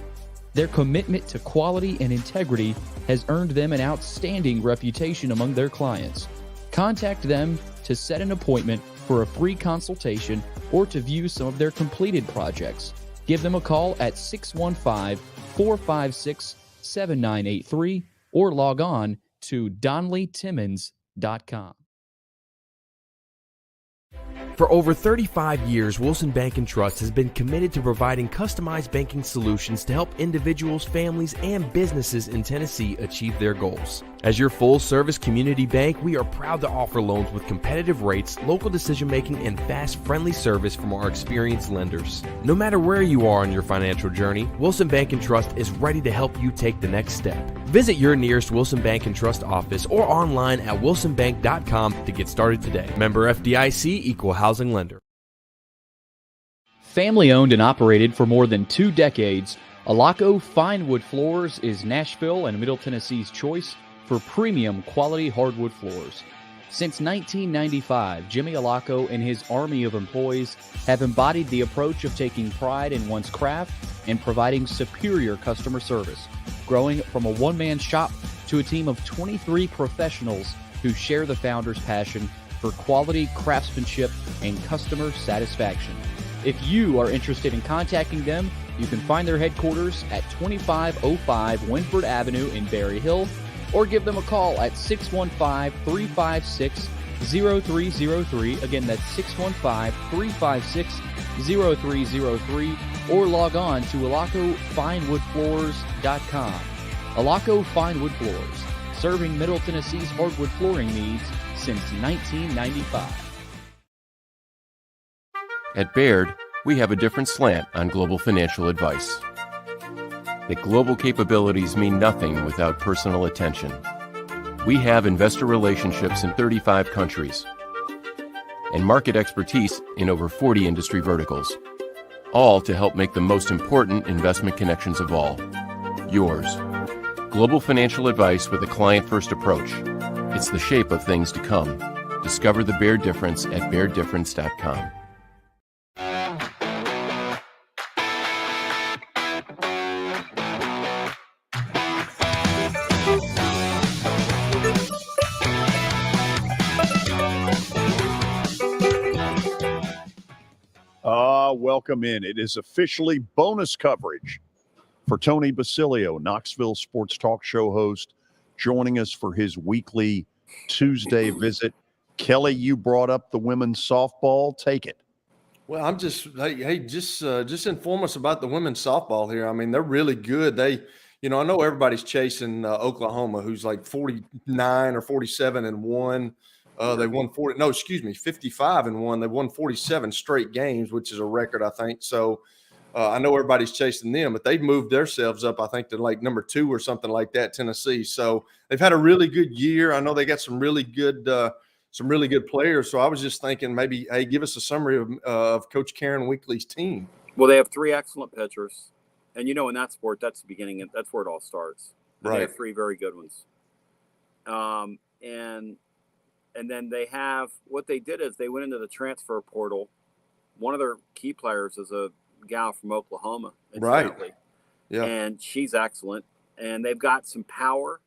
Their commitment to quality and integrity has earned them an outstanding reputation among their clients. Contact them to set an appointment for a free consultation or to view some of their completed projects. Give them a call at 615-456-7983 or log on to DonnellyTimmons.com. For over 35 years, Wilson Bank & Trust has been committed to providing customized banking solutions to help individuals, families, and businesses in Tennessee achieve their goals. As your full-service community bank, we are proud to offer loans with competitive rates, local decision-making, and fast, friendly service from our experienced lenders. No matter where you are on your financial journey, Wilson Bank & Trust is ready to help you take the next step. Visit your nearest Wilson Bank & Trust office or online at wilsonbank.com to get started today. Member FDIC, Equal Housing Lender. Family owned and operated for more than 2 decades, Alaco Fine Wood Floors is Nashville and Middle Tennessee's choice for premium quality hardwood floors. Since 1995, Jimmy Alaco and his army of employees have embodied the approach of taking pride in one's craft and providing superior customer service, growing from a one-man shop to a team of 23 professionals who share the founder's passion for quality craftsmanship and customer satisfaction. If you are interested in contacting them, you can find their headquarters at 2505 Winford Avenue in Berry Hill, or give them a call at 615-356-0303. Again, that's 615-356-0303, or log on to alacofinewoodfloors.com. Alaco Fine Wood Floors, serving Middle Tennessee's hardwood flooring needs since 1995. At Baird, we have a different slant on global financial advice. That global capabilities mean nothing without personal attention. We have investor relationships in 35 countries and market expertise in over 40 industry verticals, all to help make the most important investment connections of all, yours. Global financial advice with a client-first approach. It's the shape of things to come. Discover the Baird difference at BairdDifference.com. Welcome in. It is officially bonus coverage for Tony Basilio, Knoxville Sports Talk Show host, joining us for his weekly Tuesday visit. Kelly, you brought up the women's softball. Take it. Well, I'm just just inform us about the women's softball here. I mean, they're really good. They, I know everybody's chasing Oklahoma, who's like 49 or 47-1. They won 55-1. They won 47 straight games, which is a record, I think. So I know everybody's chasing them, but they've moved themselves up, I think, to like number 2 or something like that, Tennessee. So they've had a really good year. I know they got some really good players. So I was just thinking maybe, hey, give us a summary of Coach Karen Weekly's team. Well, they have 3 excellent pitchers. And, in that sport, that's the beginning. That's where it all starts. And They have 3 very good ones. And then they have – what they did is they went into the transfer portal. One of their key players is a gal from Oklahoma. Right. Yeah. And she's excellent. And they've got some power.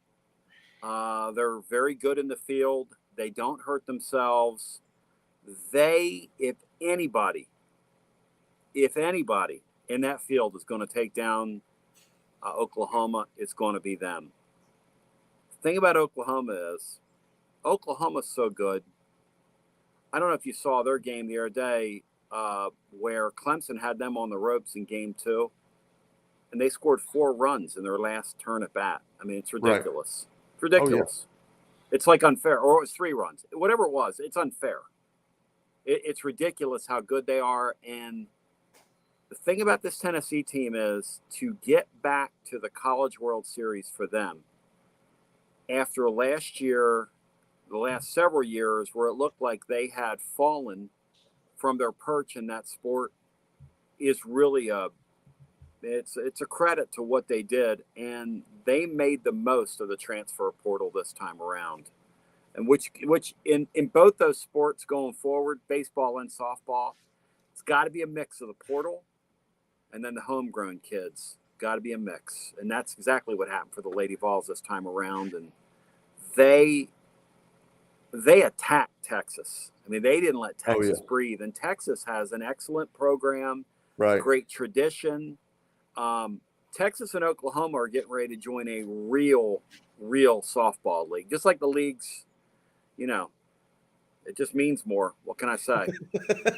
They're very good in the field. They don't hurt themselves. If anybody in that field is going to take down Oklahoma, it's going to be them. The thing about Oklahoma is Oklahoma's so good. I don't know if you saw their game the other day where Clemson had them on the ropes in game 2, and they scored 4 runs in their last turn at bat. I mean, it's ridiculous. Right. It's ridiculous. Oh, yeah. It's like unfair, or it was 3 runs. Whatever it was, it's unfair. It's ridiculous how good they are. And the thing about this Tennessee team is to get back to the College World Series for them after last year, the last several years where it looked like they had fallen from their perch in that sport, is really it's a credit to what they did. And they made the most of the transfer portal this time around. And which in both those sports going forward, baseball and softball, it's got to be a mix of the portal and then the homegrown kids. Got to be a mix. And that's exactly what happened for the Lady Vols this time around. And they attacked Texas. I mean, they didn't let Texas breathe. And Texas has an excellent program, great tradition. Texas and Oklahoma are getting ready to join a real softball league, just like the leagues. It just means more. What can I say?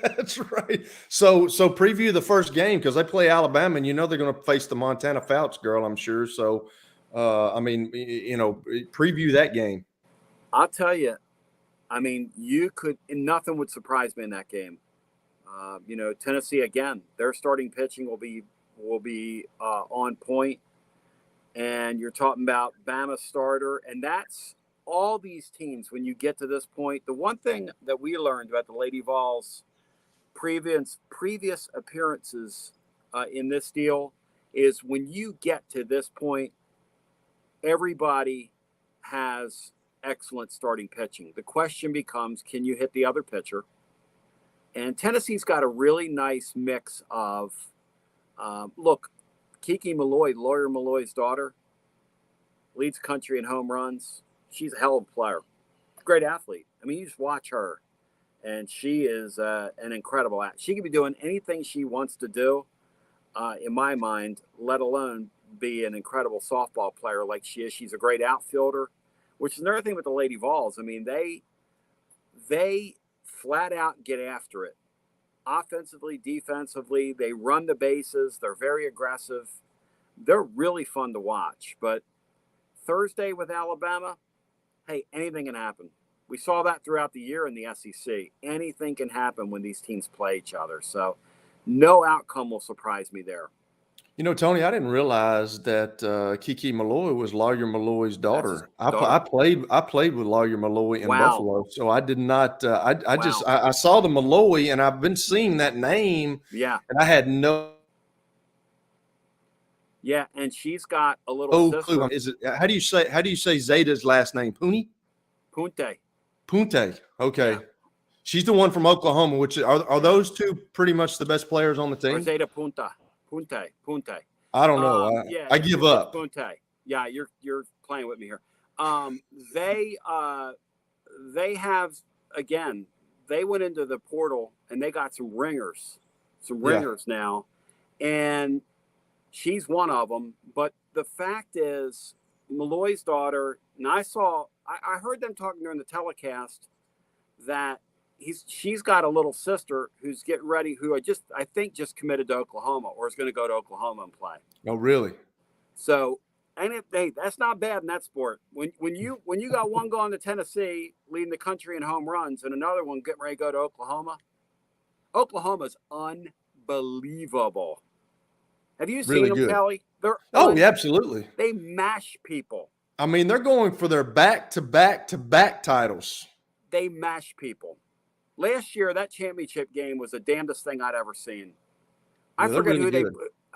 That's right. So preview the first game, because they play Alabama, and they're going to face the Montana Fouts girl, I'm sure. So, preview that game. I'll tell you. I mean, nothing would surprise me in that game. Tennessee again. Their starting pitching will be on point, and you're talking about Bama starter, and that's. All these teams, when you get to this point, the one thing that we learned about the Lady Vols previous appearances in this deal is when you get to this point, everybody has excellent starting pitching. The question becomes, can you hit the other pitcher? And Tennessee's got a really nice mix of, Kiki Malloy, Lawyer Malloy's daughter, leads country in home runs. She's a hell of a player. Great athlete. I mean, you just watch her. and she is an incredible athlete. She could be doing anything she wants to do, in my mind, let alone be an incredible softball player like she is. She's a great outfielder, which is another thing with the Lady Vols. I mean, they flat out get after it. Offensively, defensively, they run the bases. They're very aggressive. They're really fun to watch. But Thursday with Alabama, hey, anything can happen. We saw that throughout the year in the SEC. Anything can happen when these teams play each other. So no outcome will surprise me there. You know, Tony, I didn't realize that Kiki Malloy was Lawyer Malloy's daughter. I played with Lawyer Malloy in Buffalo, so I did not. I saw the Malloy, and I've been seeing that name. Yeah, and I had no. Yeah, and she's got a little clue. Is it? How do you say Zeta's last name? Punte. Okay. Yeah. She's the one from Oklahoma. Which are those two pretty much the best players on the team? Or Zeta Punte. I don't know. I give up. Punte. Yeah, you're playing with me here. They have, again, they went into the portal and they got some ringers now, and she's one of them. But the fact is, Malloy's daughter, and I heard them talking during the telecast that she's got a little sister who's getting ready, who I think just committed to Oklahoma or is going to go to Oklahoma and play. Oh, really? So, and that's not bad in that sport. When you got one going to Tennessee, leading the country in home runs, and another one getting ready to go to Oklahoma, Oklahoma's unbelievable. Have you seen them, Kelly? Yeah, absolutely. They mash people. I mean, they're going for their back-to-back titles. They mash people. Last year, that championship game was the damnedest thing I'd ever seen. I forget really who they. Do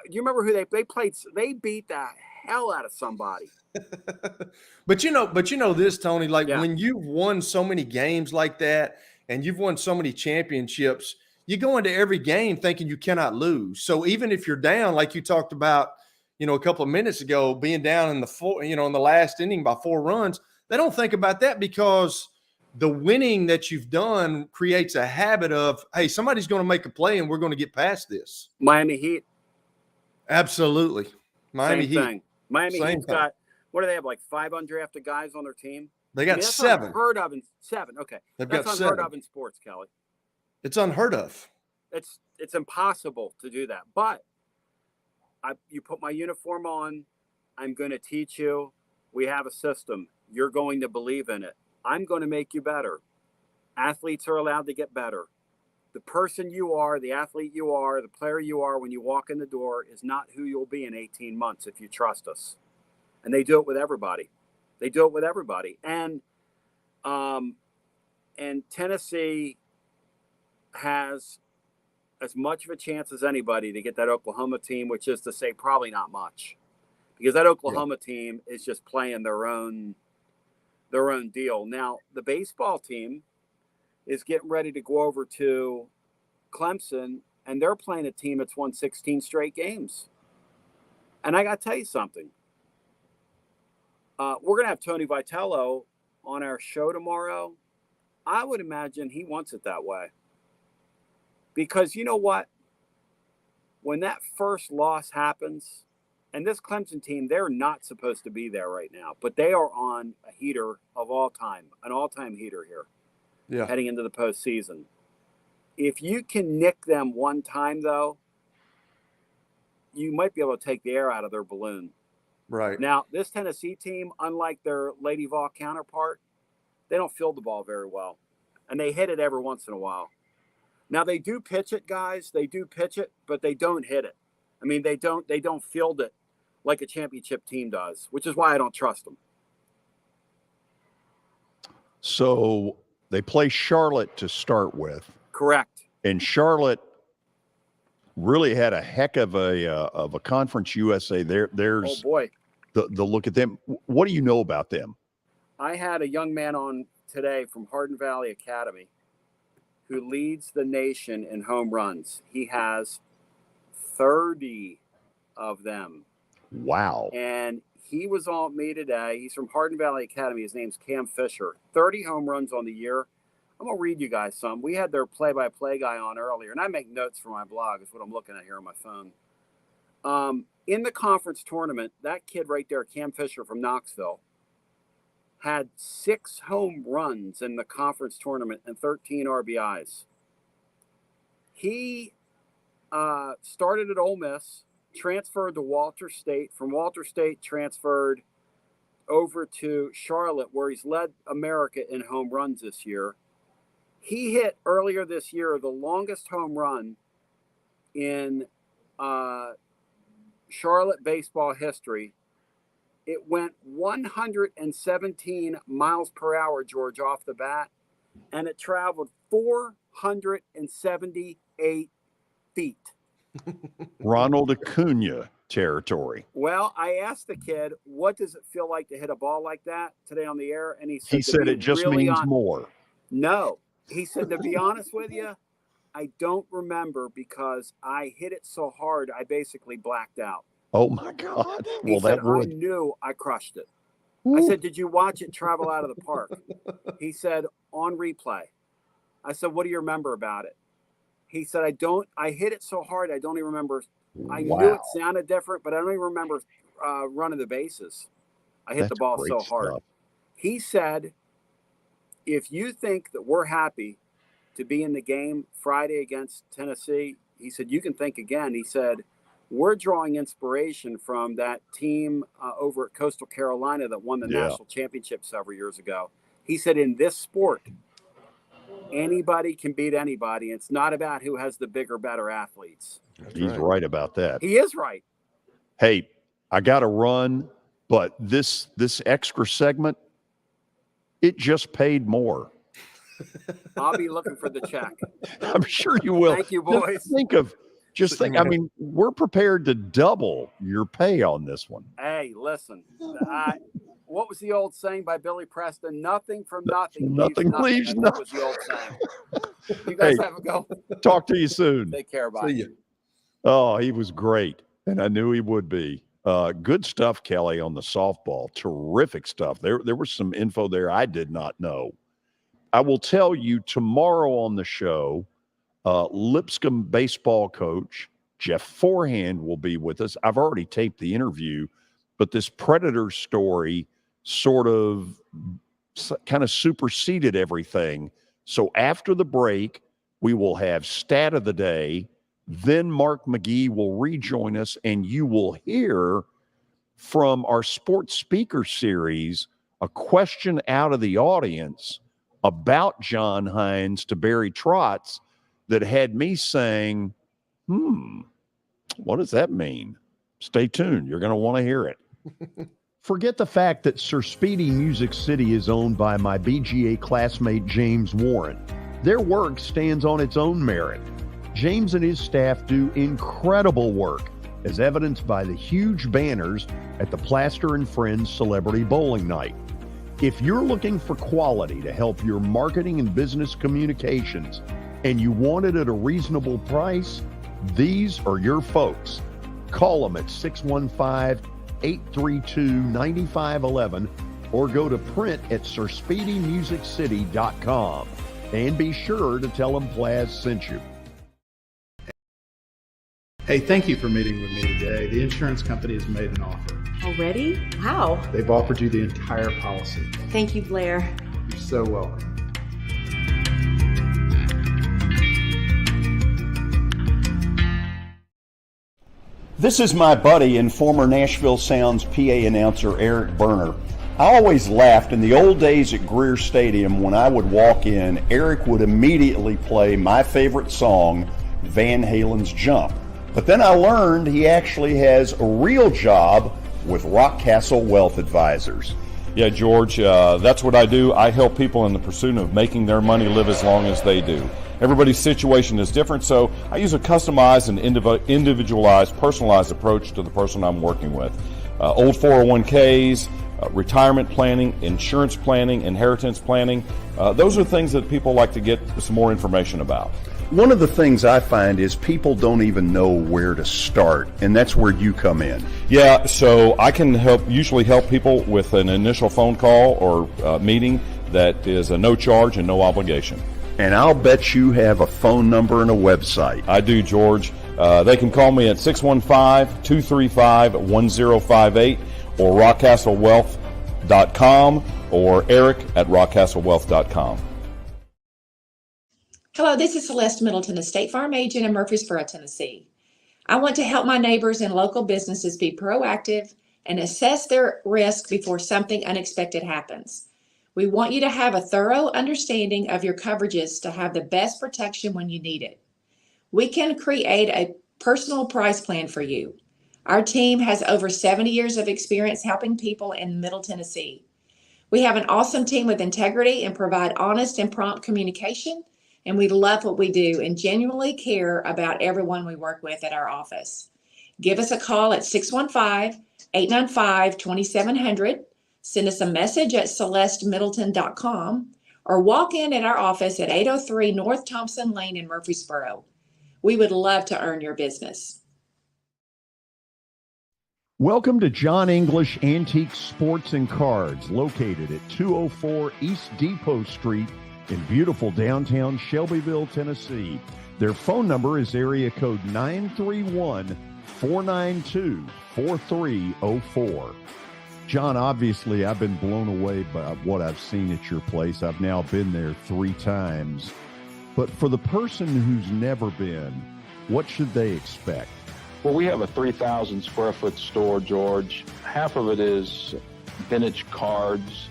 you remember who they played? They beat the hell out of somebody. But you know this, Tony. Like when you've won so many games like that, and you've won so many championships, you go into every game thinking you cannot lose. So even if you're down, like you talked about, a couple of minutes ago, being down in the last inning by 4 runs, they don't think about that because the winning that you've done creates a habit of, hey, somebody's going to make a play and we're going to get past this. Miami Heat. Absolutely. Miami Heat. Thing. Miami Heat's got, what do they have, like 5 undrafted guys on their team? They got 7. Unheard of in 7. Okay. That's unheard of in sports, Kelly. It's unheard of. It's impossible to do that. But you put my uniform on. I'm going to teach you. We have a system. You're going to believe in it. I'm going to make you better. Athletes are allowed to get better. The person you are, the athlete you are, the player you are when you walk in the door is not who you'll be in 18 months if you trust us. And they do it with everybody. And Tennessee has as much of a chance as anybody to get that Oklahoma team, which is to say probably not much. Because that Oklahoma team is just playing their own deal. Now, the baseball team is getting ready to go over to Clemson, and they're playing a team that's won 16 straight games. And I got to tell you something. We're going to have Tony Vitello on our show tomorrow. I would imagine he wants it that way. Because you know what? When that first loss happens, and this Clemson team, they're not supposed to be there right now, but they are on a heater of all time, an all-time heater here, heading into the postseason. If you can nick them one time, though, you might be able to take the air out of their balloon. Right. Now, this Tennessee team, unlike their Lady Vol counterpart, they don't field the ball very well, and they hit it every once in a while. Now, they do pitch it, guys. They do pitch it, but they don't hit it. I mean, they don't field it like a championship team does, which is why I don't trust them. So they play Charlotte to start with. Correct. And Charlotte really had a heck of a Conference USA. There's the look at them. What do you know about them? I had a young man on today from Hardin Valley Academy who leads the nation in home runs. He has 30 of them. Wow. And he was on me today. He's from Hardin Valley Academy. His name's Cam Fisher. 30 home runs on the year. I'm going to read you guys some. We had their play-by-play guy on earlier, and I make notes for my blog. Is what I'm looking at here on my phone. In the conference tournament, that kid right there, Cam Fisher from Knoxville, had 6 home runs in the conference tournament and 13 RBIs. He started at Ole Miss, transferred to Walter State. From Walter State, transferred over to Charlotte, where he's led America in home runs this year. He hit earlier this year the longest home run in Charlotte baseball history. It went 117 miles per hour, George, off the bat, and it traveled 478 feet. Ronald Acuna territory. Well, I asked the kid, what does it feel like to hit a ball like that today on the air? And he said, it just really means more. No. He said, to be honest with you, I don't remember because I hit it so hard, I basically blacked out. Oh, my God. He said, I knew I crushed it. Ooh. I said, did you watch it travel out of the park? He said, on replay. I said, what do you remember about it? He said, I hit it so hard, I don't even remember. I knew it sounded different, but I don't even remember running the bases. I hit the ball so hard. He said, if you think that we're happy to be in the game Friday against Tennessee, he said, you can think again. He said, we're drawing inspiration from that team over at Coastal Carolina that won the national championship several years ago. He said, in this sport, anybody can beat anybody. It's not about who has the bigger, better athletes. He's right about that. He is right. Hey, I got to run, but this extra segment, it just paid more. I'll be looking for the check. I'm sure you will. Thank you, boys. Just think, I mean, we're prepared to double your pay on this one. Hey, listen, what was the old saying by Billy Preston? Nothing from nothing. Nothing leaves nothing. That was the old saying. You guys have a go. Talk to you soon. Take care. Bye. See you. Oh, he was great, and I knew he would be. Good stuff, Kelly, on the softball. Terrific stuff. There was some info there I did not know. I will tell you tomorrow on the show, Lipscomb baseball coach Jeff Forehand will be with us. I've already taped the interview, but this Predator story sort of kind of superseded everything. So after the break, we will have stat of the day. Then Mark McGee will rejoin us, and you will hear from our sports speaker series a question out of the audience about John Hines to Barry Trotz that had me saying, what does that mean? Stay tuned. You're going to want to hear it. Forget the fact that Sir Speedy Music City is owned by my BGA classmate James Warren. Their work stands on its own merit. James and his staff do incredible work, as evidenced by the huge banners at the Plaster and Friends Celebrity Bowling Night. If you're looking for quality to help your marketing and business communications, and you want it at a reasonable price, these are your folks. Call them at 615-832-9511 or go to print at sirspeedymusiccity.com. And be sure to tell them Plaz sent you. Hey, thank you for meeting with me today. The insurance company has made an offer. Already? Wow. They've offered you the entire policy. Thank you, Blair. You're so welcome. This is my buddy and former Nashville Sounds PA announcer Eric Berner. I always laughed in the old days at Greer Stadium when I would walk in, Eric would immediately play my favorite song, Van Halen's Jump. But then I learned he actually has a real job with Rockcastle Wealth Advisors. Yeah, George, that's what I do. I help people in the pursuit of making their money live as long as they do. Everybody's situation is different, so I use a customized and individualized, personalized approach to the person I'm working with. Old 401ks, retirement planning, insurance planning, inheritance planning. Those are things that people like to get some more information about. One of the things I find is people don't even know where to start, and that's where you come in. Yeah, so I can usually help people with an initial phone call or meeting that is a no charge and no obligation. And I'll bet you have a phone number and a website. I do, George. They can call me at 615-235-1058 or rockcastlewealth.com or Eric at rockcastlewealth.com. Hello, this is Celeste Middleton, a State Farm agent in Murfreesboro, Tennessee. I want to help my neighbors and local businesses be proactive and assess their risk before something unexpected happens. We want you to have a thorough understanding of your coverages to have the best protection when you need it. We can create a personal price plan for you. Our team has over 70 years of experience helping people in Middle Tennessee. We have an awesome team with integrity and provide honest and prompt communication, and we love what we do and genuinely care about everyone we work with at our office. Give us a call at 615-895-2700. Send us a message at celestemiddleton.com or walk in at our office at 803 North Thompson Lane in Murfreesboro. We would love to earn your business. Welcome to John English Antique Sports and Cards, located at 204 East Depot Street in beautiful downtown Shelbyville, Tennessee. Their phone number is area code 931-492-4304. John, obviously, I've been blown away by what I've seen at your place. I've now been there 3 times. But for the person who's never been, what should they expect? Well, we have a 3,000 square foot store, George. Half of it is vintage cards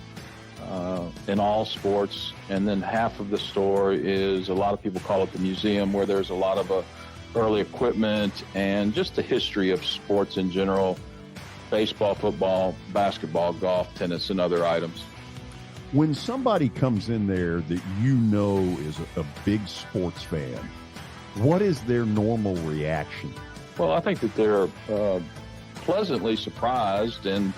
in all sports. And then half of the store is, a lot of people call it the museum, where there's a lot of early equipment and just the history of sports in general. Baseball, football, basketball, golf, tennis, and other items. When somebody comes in there that you know is a big sports fan, what is their normal reaction? Well, I think that they're pleasantly surprised. And,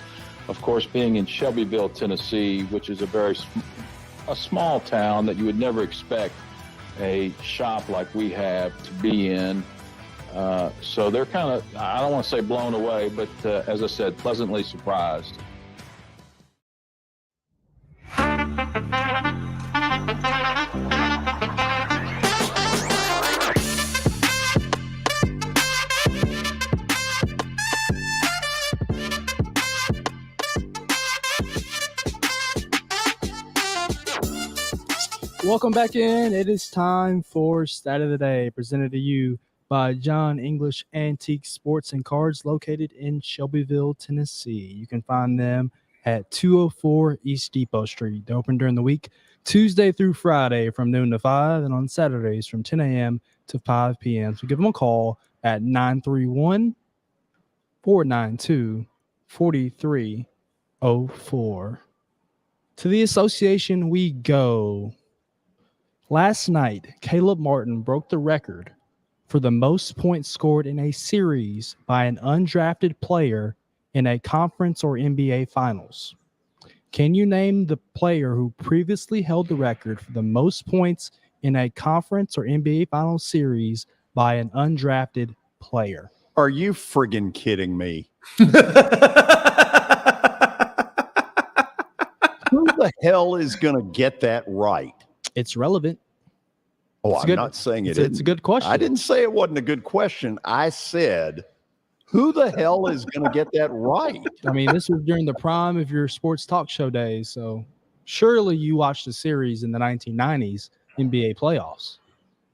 of course, being in Shelbyville, Tennessee, which is a small town that you would never expect a shop like we have to be in. So they're kind of, I don't want to say blown away, but as I said, pleasantly surprised. Welcome back in. It is time for Stat of the Day, presented to you by John English Antique Sports and Cards, located in Shelbyville, Tennessee. You can find them at 204 East Depot Street. They're open during the week, Tuesday through Friday from noon to 5, and on Saturdays from 10 a.m. to 5 p.m. So give them a call at 931-492-4304. To the association we go. Last night, Caleb Martin broke the record for the most points scored in a series by an undrafted player in a conference or NBA finals. Can you name the player who previously held the record for the most points in a conference or NBA finals series by an undrafted player? Are you friggin' kidding me? Who the hell is going to get that right? It's relevant. Oh, I'm not saying it It's a good question. I didn't say it wasn't a good question. I said, who the hell is going to get that right? I mean, this was during the prime of your sports talk show days, so surely you watched the series in the 1990s NBA playoffs.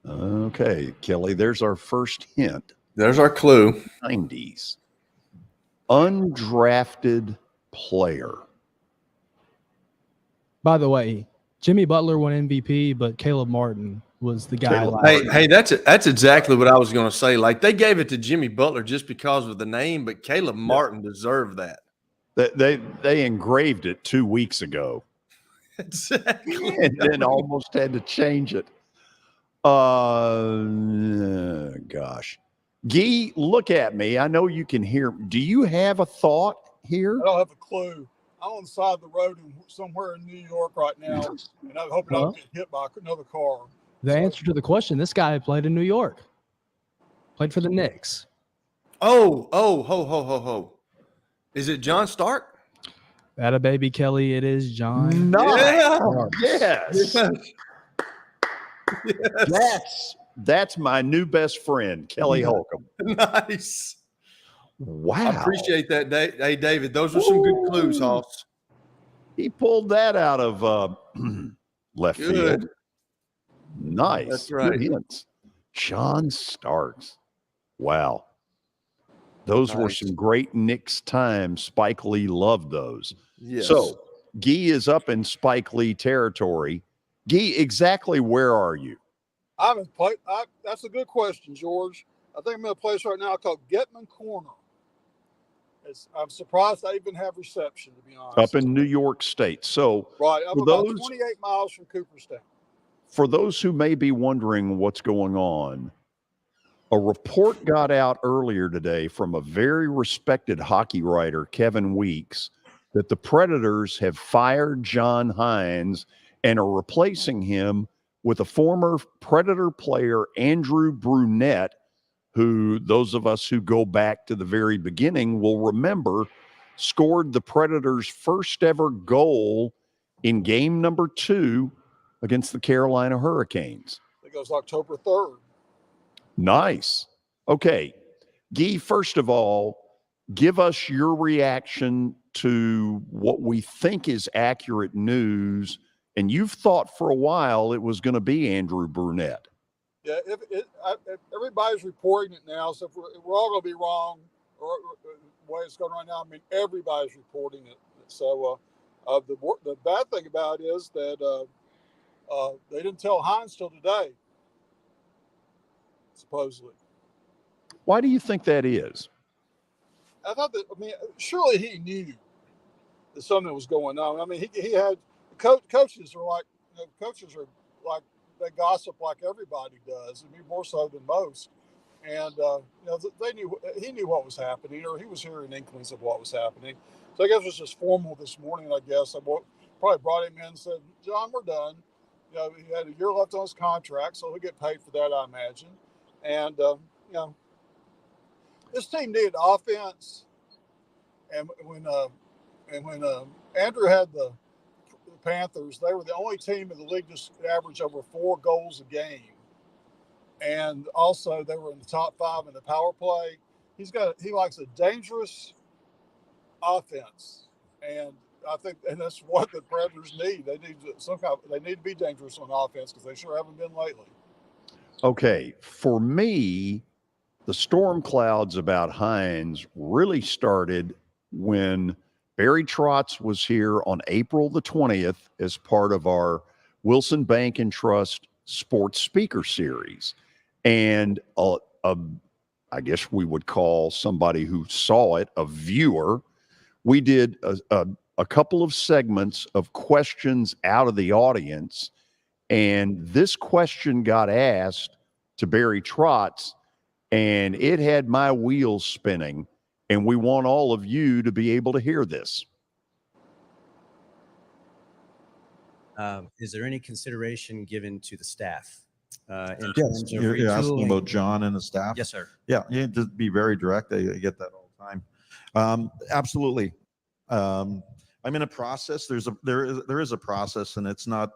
Okay, Kelly, there's our first hint. There's our clue. 90s. Undrafted player. By the way, Jimmy Butler won MVP, but Caleb Martin was the guy. Hey, that's exactly what I was going to say. Like, they gave it to Jimmy Butler just because of the name, but Caleb Martin deserved that. They engraved it 2 weeks ago. Exactly. And then almost had to change it. Gosh. Guy, look at me. I know you can hear. Do you have a thought here? I don't have a clue. I'm on the side of the road somewhere in New York right now, and I'm hoping I don't get hit by another car. The answer to the question, this guy played in New York. Played for the Knicks. Oh, ho. Is it John Stark? That a baby Kelly, it is John. Nice. Yeah. Yes. Yes. That's my new best friend, Kelly Holcomb. Nice. Wow. I appreciate that. Hey, David, those were some good clues, Hoss. He pulled that out of left Good. field. Nice. That's right. Good hints. John Starks. Wow. Those were Nice. some great Knicks times. Spike Lee loved those. Yes. So Guy is up in Spike Lee territory. Guy, exactly where are you? I'm in play. That's a good question, George. I think I'm in a place right now called Getman Corner. I'm surprised I even have reception, to be honest. Up in New York State. So Right. I'm for about those, 28 miles from Cooperstown. for those who may be wondering what's going on, a report got out earlier today from a very respected hockey writer, Kevin Weeks, that the Predators have fired John Hines and are replacing him with a former Predator player, Andrew Brunette, who those of us who go back to the very beginning will remember scored the Predators' first ever goal in game number 2 against the Carolina Hurricanes. I think it was October 3rd. Nice. Okay. Guy, first of all, give us your reaction to what we think is accurate news. And you've thought for a while it was going to be Andrew Brunette. Yeah, if everybody's reporting it now, so if we're all going to be wrong, or the way it's going right now, I mean, everybody's reporting it. So the bad thing about it is that they didn't tell Hines till today, supposedly. Why do you think that is? I thought that, I mean, surely he knew that something was going on. I mean, he had coaches are like, coaches are like, they gossip like everybody does, and more so than most. And he knew what was happening, or he was hearing inklings of what was happening. So I guess it was just formal this morning. I guess I probably brought him in and said, "John, we're done." He had a year left on his contract, so he'll get paid for that, I imagine. And this team needed offense, and when Andrew had the Panthers, they were the only team in the league just averaged over 4 goals a game, and also they were in the top 5 in the power play. He likes a dangerous offense, and I think that's what the Predators need. They need they need to be dangerous on offense, because they sure haven't been lately. Okay, for me, the storm clouds about Hines really started when Barry Trotz was here on April the 20th as part of our Wilson Bank and Trust Sports Speaker Series. And I guess we would call somebody who saw it a viewer. We did a couple of segments of questions out of the audience, and this question got asked to Barry Trotz, and it had my wheels spinning. And we want all of you to be able to hear this. Is there any consideration given to the staff? In Yes, terms of you're asking retooling? about John and the staff? Yes, sir. Yeah, you just be very direct. I get that all the time. Absolutely. I'm in a process. There is a process, and it's not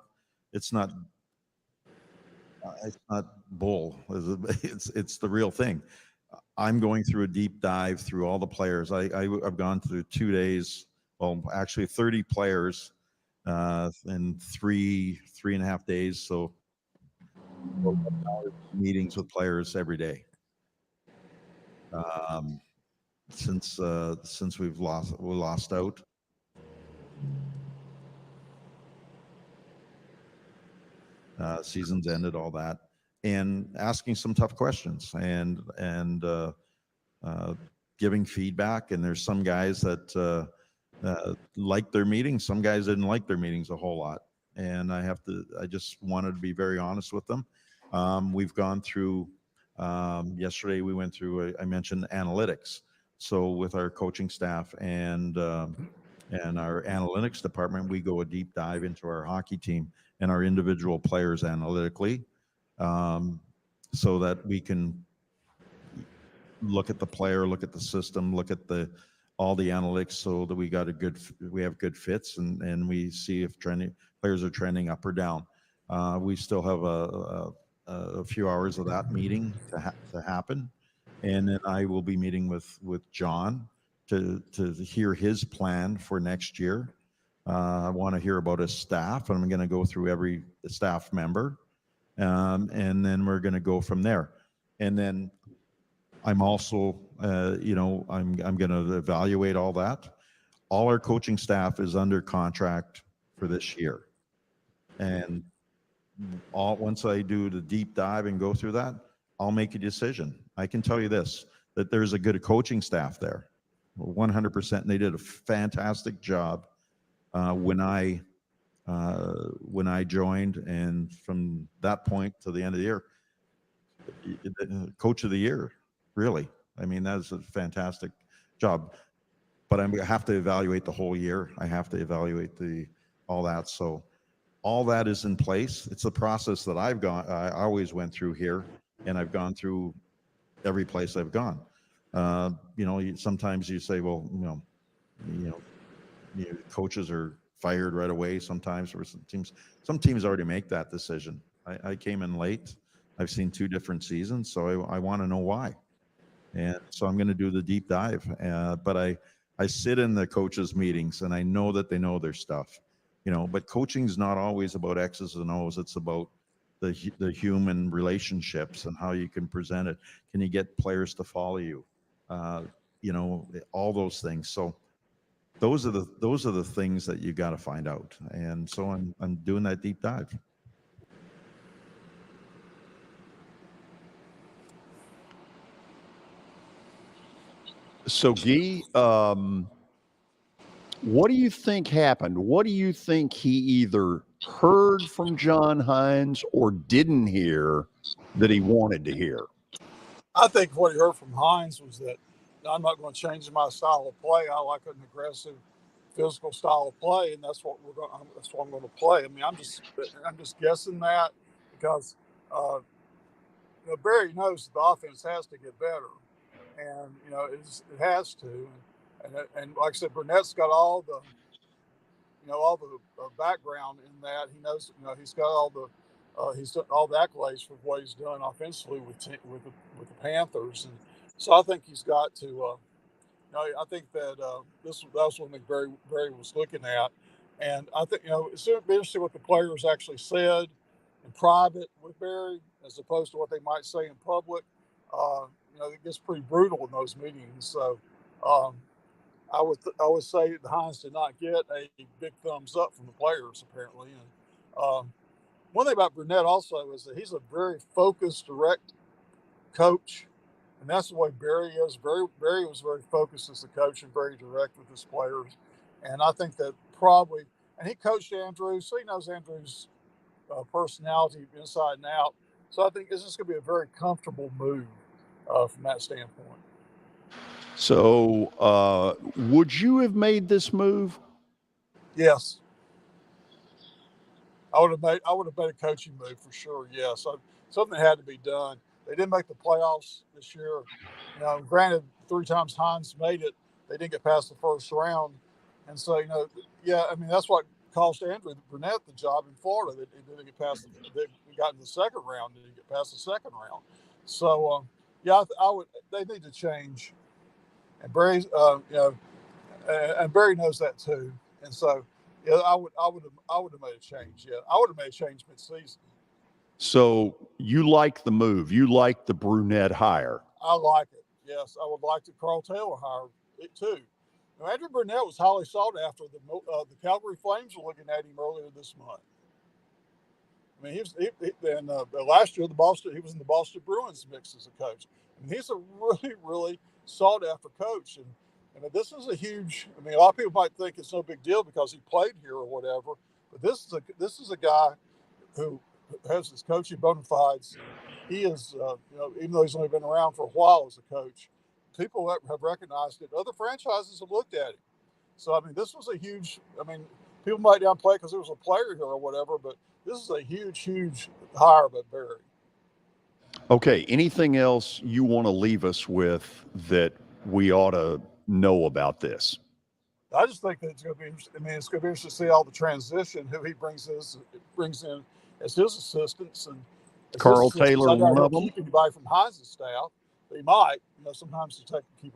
bull. It's the real thing. I'm going through a deep dive through all the players. I've gone through 2 days, well, actually 30 players in 3.5 days. So meetings with players every day. Since we lost out. Seasons ended, all that, and asking some tough questions and giving feedback. And there's some guys that liked their meetings. Some guys didn't like their meetings a whole lot. And I just wanted to be very honest with them. We've gone through, yesterday we went through, I mentioned analytics. So with our coaching staff and our analytics department, we go a deep dive into our hockey team and our individual players analytically, so that we can look at the player, look at the system, look at all the analytics so that we have good fits, and we see if players are trending up or down. We still have a few hours of that meeting to happen, and then I will be meeting with John to hear his plan for next year. I want to hear about his staff, and I'm going to go through every staff member, and then we're going to go from there. And then I'm also, I'm going to evaluate all that. All our coaching staff is under contract for this year, and once I do the deep dive and go through that, I'll make a decision. I can tell you this, that there's a good coaching staff there, 100%. And they did a fantastic job when I joined, and from that point to the end of the year, coach of the year, really. I mean, that's a fantastic job. But I have to evaluate the whole year. I have to evaluate all that. So all that is in place. It's a process that I always went through here, and I've gone through every place I've gone. Sometimes you say, well, coaches are fired right away sometimes, or some teams already make that decision. I came in late. I've seen 2 different seasons, so I want to know why. And so I'm going to do the deep dive. But I sit in the coaches' meetings, and I know that they know their stuff. But coaching is not always about X's and O's. It's about the human relationships and how you can present it. Can you get players to follow you? All those things. So those are the things that you got to find out. And so I'm doing that deep dive. So Guy, what do you think happened? What do you think he either heard from John Hines or didn't hear that he wanted to hear? I think what he heard from Hines was that I'm not going to change my style of play. I like an aggressive, physical style of play, and that's what I'm going to play. I mean, I'm just guessing that because Barry knows the offense has to get better, and it has to. And like I said, Burnett's got all the background in that. He knows, he's got he's done all the accolades for what he's done offensively with the Panthers, and so I think he's got to. I think that that's one thing Barry was looking at, and I think it's going to be interesting what the players actually said in private with Barry as opposed to what they might say in public. It gets pretty brutal in those meetings, so. I would say that Hines did not get a big thumbs up from the players, apparently. And one thing about Burnett also is that he's a very focused, direct coach, and that's the way Barry is. Barry was very focused as a coach and very direct with his players. And I think that and he coached Andrews, so he knows Andrews' personality inside and out. So I think this is going to be a very comfortable move from that standpoint. So, would you have made this move? Yes, I would have made a coaching move for sure. Yes, something had to be done. They didn't make the playoffs this year. Granted, 3 times Hines made it, they didn't get past the first round, and so I mean that's what cost Andrew Burnett the job in Florida. They didn't get past. They got in the second round, didn't get past the second round. So I would. They need to change. And Barry's, and Barry knows that too. And so, I would have made a change. Yeah, I would have made a change mid-season. So you like the move? You like the Brunette hire? I like it. Yes, I would like the Carl Taylor hire it too. Now, Andrew Burnett was highly sought after. The Calgary Flames were looking at him earlier this month. I mean, last year he was in the Boston Bruins mix as a coach. I mean, he's a really, really sought after coach, and this is a huge. I mean, a lot of people might think it's no big deal because he played here or whatever, but this is a guy who has his coaching bona fides. He is, even though he's only been around for a while as a coach, people have recognized it. Other franchises have looked at him. So I mean, this was a huge. I mean, people might downplay it because it was a player here or whatever, but this is a huge, huge hire by Barry. Okay. Anything else you want to leave us with that we ought to know about this? I just think that it's going to be interesting. I mean, it's going to be interesting to see all the transition, who he brings in as his assistants. And as Carl his assistants, Taylor, I doubt one of he'll them? keep anybody from Hines' staff. He might. Sometimes to keep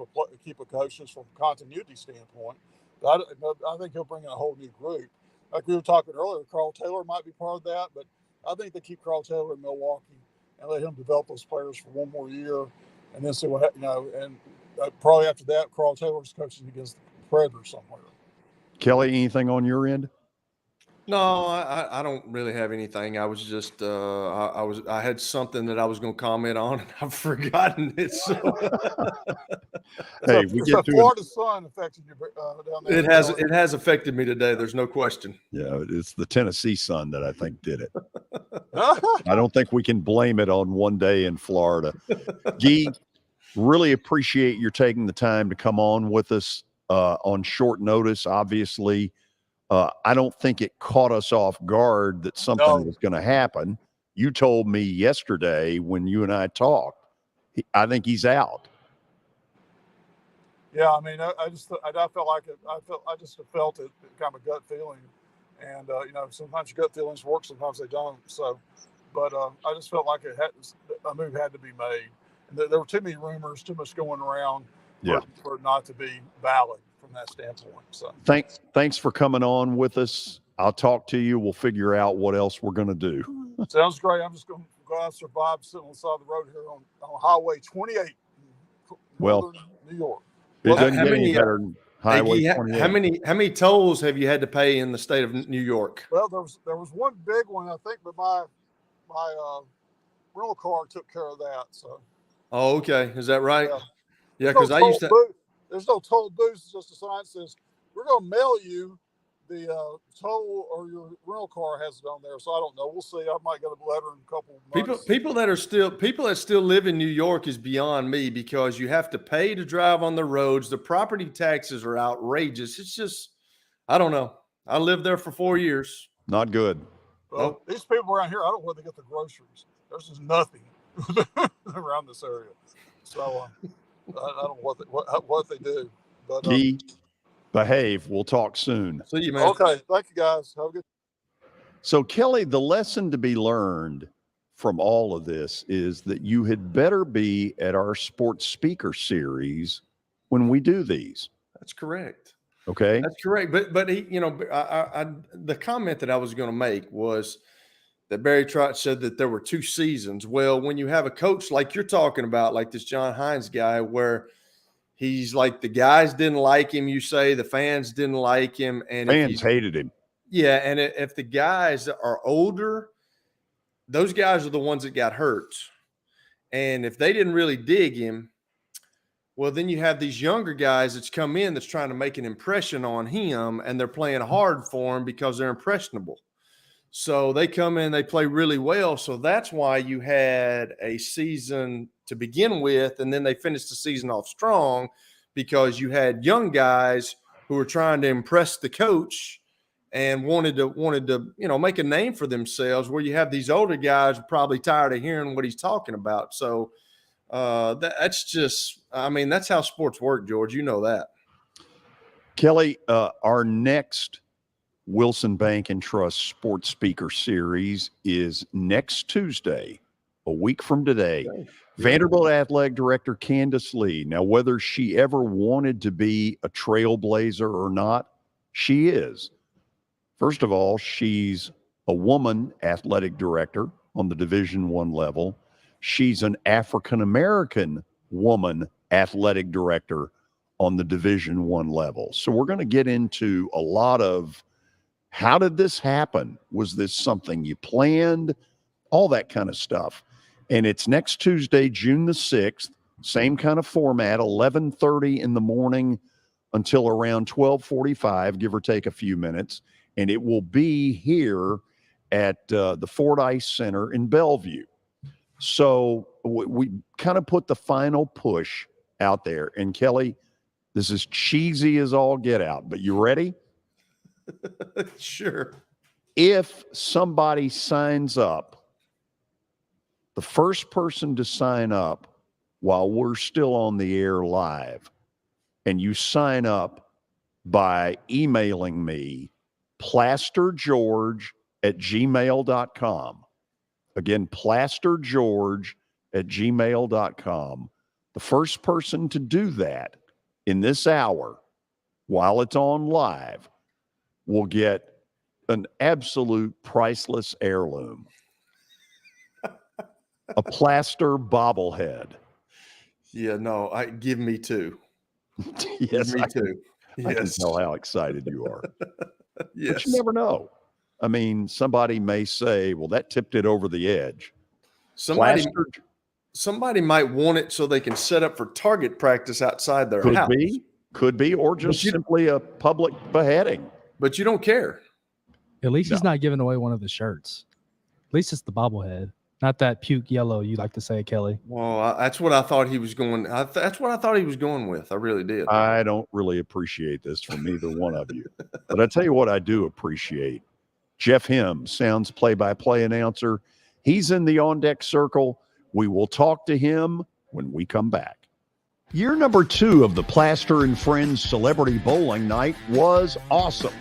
a coach just from a continuity standpoint. But I think he'll bring in a whole new group. Like we were talking earlier, Carl Taylor might be part of that, but I think they keep Carl Taylor in Milwaukee and let him develop those players for one more year, and then see what and probably after that, Carl Taylor's coaching against the Predators somewhere. Kelly, anything on your end? No, I don't really have anything. I was just I had something that I was going to comment on, and I've forgotten it. So Hey, we it's get a to Florida sun affecting you down there. it has affected me today. There's no question. Yeah, it's the Tennessee sun that I think did it. I don't think we can blame it on one day in Florida. Guy, really appreciate your taking the time to come on with us on short notice. Obviously, I don't think it caught us off guard that something was going to happen. You told me yesterday when you and I talked, I think he's out. Yeah, I mean, I felt like it. I just felt it, kind of a gut feeling, and sometimes your gut feelings work, sometimes they don't. So, but I just felt like a move had to be made, and there were too many rumors, too much going around for it not to be valid from that standpoint. So, thanks for coming on with us. I'll talk to you. We'll figure out what else we're going to do. Sounds great. I'm just going to go out and survive sitting on the side of the road here on Highway 28, Northern New York. It doesn't get any better than Highway 28. How many tolls have you had to pay in the state of New York? Well, there was one big one, I think, but my rental car took care of that. So. Oh, okay. Is that right? Yeah, because I used to. There's no toll booth. It's just a sign that says we're going to mail you the toll, or your rental car has it on there. So I don't know. We'll see. I might get a letter in a couple of months. People that still live in New York is beyond me, because you have to pay to drive on the roads. The property taxes are outrageous. It's just, I don't know. I lived there for 4 years. Not good. Well, these people around here, I don't know where they get the groceries. There's just nothing around this area. So I don't know what they do. But behave. We'll talk soon. See you, man. Okay. Thank you, guys. Have a good. So, Kelly, the lesson to be learned from all of this is that you had better be at our sports speaker series when we do these. That's correct. Okay. That's correct. But he, the comment that I was going to make was that Barry Trotz said that there were 2 seasons. Well, when you have a coach like you're talking about, like this John Hines guy, where he's like, the guys didn't like him, you say, the fans didn't like him, and fans hated him. Yeah, and if the guys are older, those guys are the ones that got hurt. And if they didn't really dig him, well, then you have these younger guys that's come in that's trying to make an impression on him, and they're playing hard for him because they're impressionable. So they come in, they play really well. So that's why you had a season to begin with, and then they finished the season off strong, because you had young guys who were trying to impress the coach and wanted to make a name for themselves, where you have these older guys probably tired of hearing what he's talking about. So that's just, that's how sports work, George. You know that. Kelly, our next Wilson Bank and Trust Sports Speaker Series is next Tuesday, a week from today. Okay. Vanderbilt Athletic Director Candace Lee. Now, whether she ever wanted to be a trailblazer or not, she is. First of all, she's a woman athletic director on the Division I level. She's an African-American woman athletic director on the Division I level. So we're going to get into a lot of, how did this happen? Was this something you planned? All that kind of stuff. And it's next Tuesday, June the 6th, same kind of format, 11:30 in the morning until around 12:45, give or take a few minutes. And it will be here at the Fordyce Center in Bellevue. So we kind of put the final push out there. And Kelly, this is cheesy as all get out, but you ready? Sure. If somebody signs up, the first person to sign up while we're still on the air live and you sign up by emailing me plastergeorge@gmail.com. Again, plastergeorge@gmail.com. The first person to do that in this hour while it's on live will get an absolute priceless heirloom. A Plaster bobblehead. Yeah, no, give me two. Yes, give me two. I can Yes. tell how excited you are. Yes. But you never know. I mean, somebody may say, well, that tipped it over the edge. Somebody might want it so they can set up for target practice outside their house. Could be, or just simply a public beheading. But you don't care. At least he's not giving away one of the shirts. At least it's the bobblehead, not that puke yellow you like to say, Kelly. Well, that's what I thought he was going. That's what I thought he was going with. I really did. I don't really appreciate this from either one of you. But I tell you what I do appreciate. Jeff Him, Sounds play-by-play announcer. He's in the on-deck circle. We will talk to him when we come back. Year number 2 of the Plaster and Friends Celebrity Bowling Night was awesome.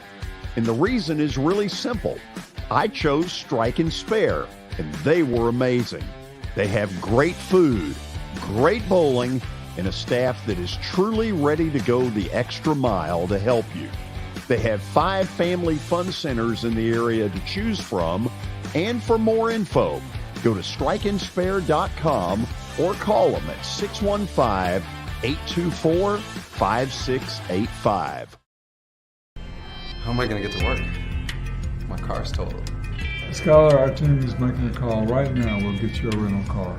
And the reason is really simple. I chose Strike and Spare, and they were amazing. They have great food, great bowling, and a staff that is truly ready to go the extra mile to help you. They have 5 family fun centers in the area to choose from. And for more info, go to strikeandspare.com or call them at 615-824-5685. How am I going to get to work? My car's totaled. Skylar, our team is making a call right now. We'll get you a rental car.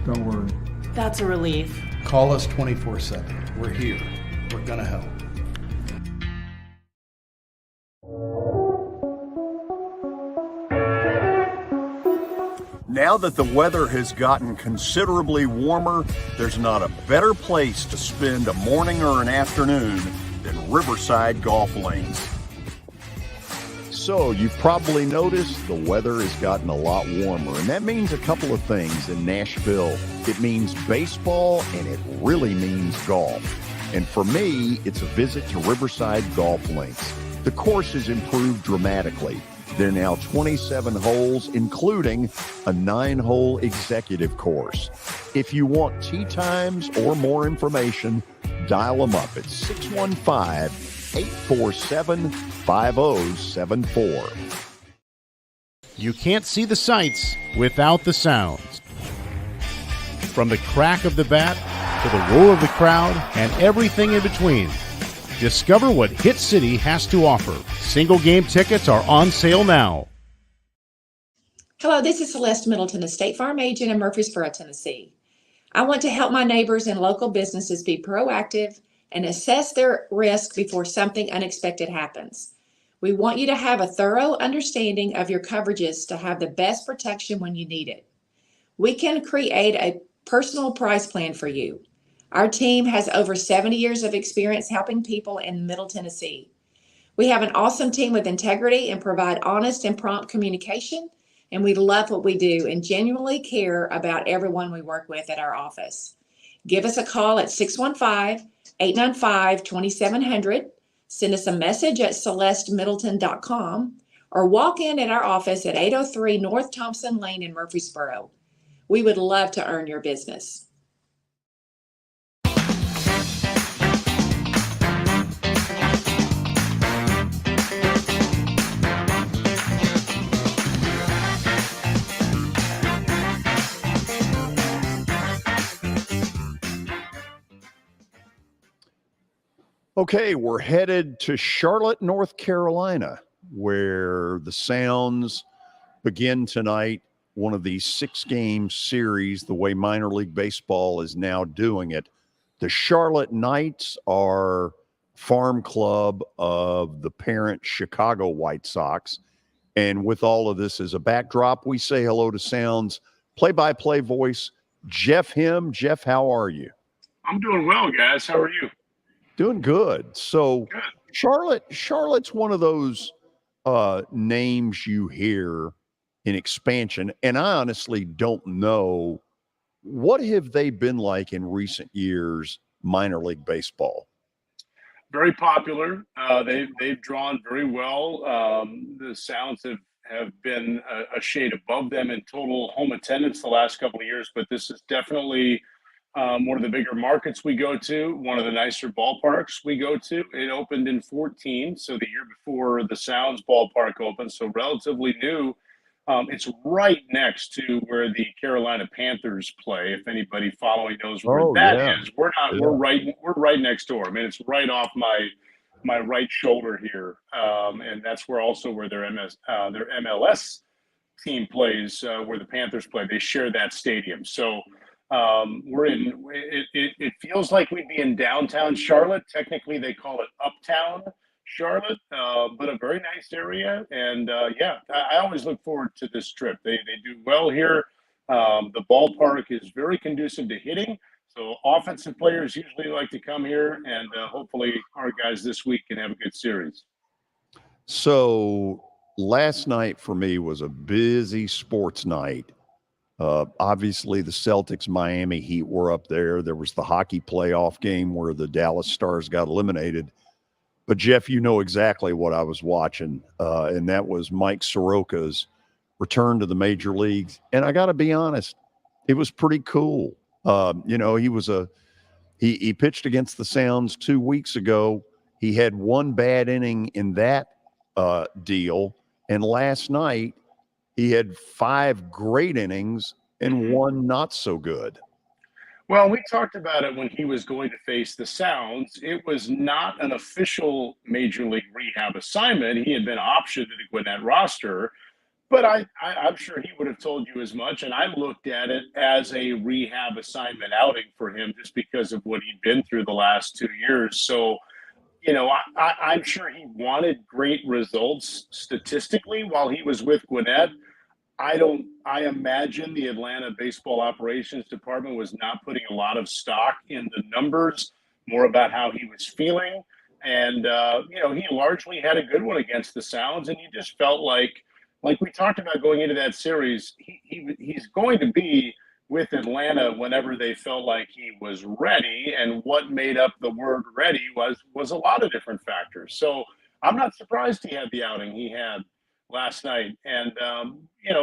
Don't worry. That's a relief. Call us 24/7. We're here. We're going to help. Now that the weather has gotten considerably warmer, there's not a better place to spend a morning or an afternoon than Riverside Golf Links. So you've probably noticed the weather has gotten a lot warmer, and that means a couple of things in Nashville. It means baseball, and it really means golf. And for me, it's a visit to Riverside Golf Links. The course has improved dramatically. There are now 27 holes, including a 9-hole executive course. If you want tee times or more information, dial them up at 615-847-5074. You can't see the sights without the sounds. From the crack of the bat to the roar of the crowd and everything in between. Discover what Hit City has to offer. Single game tickets are on sale now. Hello, this is Celeste Middleton, a State Farm agent in Murfreesboro, Tennessee. I want to help my neighbors and local businesses be proactive and assess their risk before something unexpected happens. We want you to have a thorough understanding of your coverages to have the best protection when you need it. We can create a personal price plan for you. Our team has over 70 years of experience helping people in Middle Tennessee. We have an awesome team with integrity and provide honest and prompt communication, and we love what we do and genuinely care about everyone we work with at our office. Give us a call at 615-895-2700, send us a message at celestemiddleton.com, or walk in at our office at 803 North Thompson Lane in Murfreesboro. We would love to earn your business. Okay, we're headed to Charlotte, North Carolina, where the Sounds begin tonight, one of these 6-game series, the way minor league baseball is now doing it. The Charlotte Knights are farm club of the parent Chicago White Sox. And with all of this as a backdrop, we say hello to Sounds play-by-play voice, Jeff Him. Jeff, how are you? I'm doing well, guys. How are you? Doing good. So Charlotte's one of those names you hear in expansion, and I honestly don't know, what have they been like in recent years, minor league baseball? Very popular. They've drawn very well. The Sounds have been a shade above them in total home attendance the last couple of years, but this is definitely one of the bigger markets we go to, one of the nicer ballparks we go to. It opened in 14, so the year before the Sounds ballpark opened, so relatively new. It's right next to where the Carolina Panthers play. If anybody following knows where that is, we're right next door. I mean, it's right off my right shoulder here, and that's where their MLS team plays, where the Panthers play. They share that stadium, so we're in. It feels like we'd be in downtown Charlotte. Technically, they call it Uptown Charlotte, but a very nice area. And I always look forward to this trip. They do well here. The ballpark is very conducive to hitting. So offensive players usually like to come here, and hopefully our guys this week can have a good series. So last night for me was a busy sports night. Obviously the Celtics Miami Heat were up there. There was the hockey playoff game where the Dallas Stars got eliminated. But, Jeff, you know exactly what I was watching, and that was Mike Soroka's return to the major leagues. And I got to be honest, it was pretty cool. He pitched against the Sounds 2 weeks ago. He had one bad inning in that deal. And last night, he had 5 great innings and one not so good. Well, we talked about it when he was going to face the Sounds. It was not an official major league rehab assignment. He had been optioned to the Gwinnett roster, but I'm sure he would have told you as much. And I looked at it as a rehab assignment outing for him just because of what he'd been through the last 2 years. So, I'm sure he wanted great results statistically while he was with Gwinnett. I imagine the Atlanta baseball operations department was not putting a lot of stock in the numbers, more about how he was feeling. And, he largely had a good one against the Sounds. And he just felt like we talked about going into that series, he's going to be with Atlanta whenever they felt like he was ready. And what made up the word ready was a lot of different factors. So I'm not surprised he had the outing he had last night. And,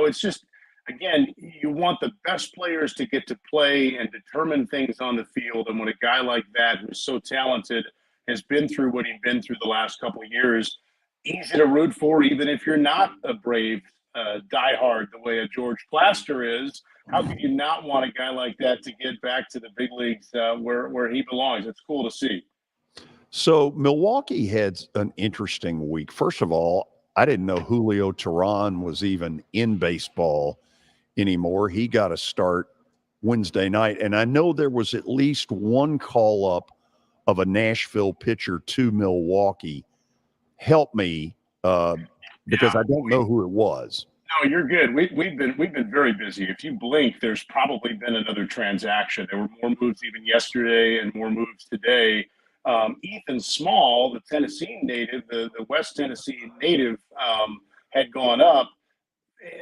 it's just, again, you want the best players to get to play and determine things on the field. And when a guy like that, who's so talented, has been through what he'd been through the last couple of years, easy to root for, even if you're not a Brave diehard the way a George Plaster is. How could you not want a guy like that to get back to the big leagues where he belongs? It's cool to see. So Milwaukee had an interesting week. First of all, I didn't know Julio Teheran was even in baseball anymore. He got a start Wednesday night. And I know there was at least one call up of a Nashville pitcher to Milwaukee. Help me because I don't know who it was. No, you're good. We've been very busy. If you blink, there's probably been another transaction. There were more moves even yesterday and more moves today. Ethan Small, the Tennessee native, the West Tennessee native, had gone up,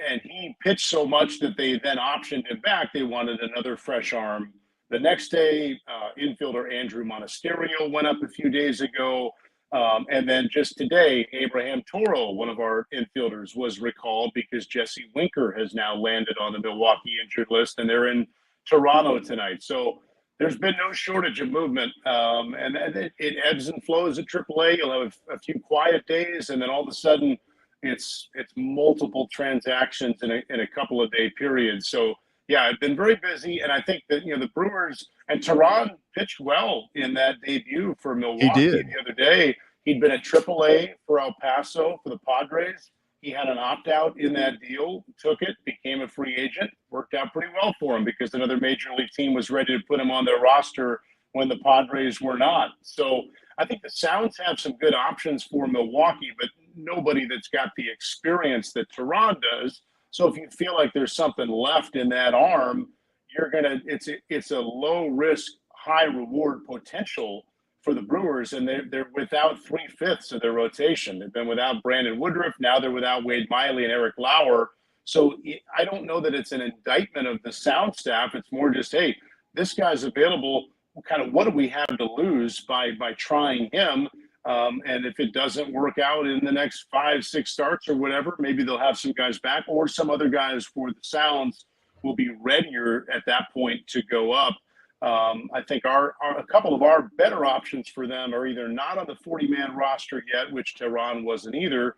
and he pitched so much that they then optioned him back. They wanted another fresh arm. The next day, infielder Andrew Monasterio went up a few days ago. And then just today, Abraham Toro, one of our infielders, was recalled because Jesse Winker has now landed on the Milwaukee injured list, and they're in Toronto tonight. So there's been no shortage of movement, and it ebbs and flows at AAA. You'll have a few quiet days, and then all of a sudden, it's multiple transactions in a couple of day periods. So yeah, I've been very busy, and I think that the Brewers and Teheran pitched well in that debut for Milwaukee. He did. The other day. He'd been at AAA for El Paso for the Padres. He had an opt-out in that deal, took it, became a free agent, worked out pretty well for him because another major league team was ready to put him on their roster when the Padres were not. So I think the Sounds have some good options for Milwaukee, but nobody that's got the experience that Teheran does. So if you feel like there's something left in that arm, it's a low risk, high reward potential for the Brewers, and they're without 3/5 of their rotation. They've been without Brandon Woodruff. Now they're without Wade Miley and Eric Lauer. So I don't know that it's an indictment of the Sound staff. It's more just, hey, this guy's available. kind of what do we have to lose by trying him? And if it doesn't work out in the next 5-6 starts or whatever, maybe they'll have some guys back, or some other guys for the Sounds will be readier at that point to go up. I think a couple of our better options for them are either not on the 40-man roster yet, which Tehran wasn't either,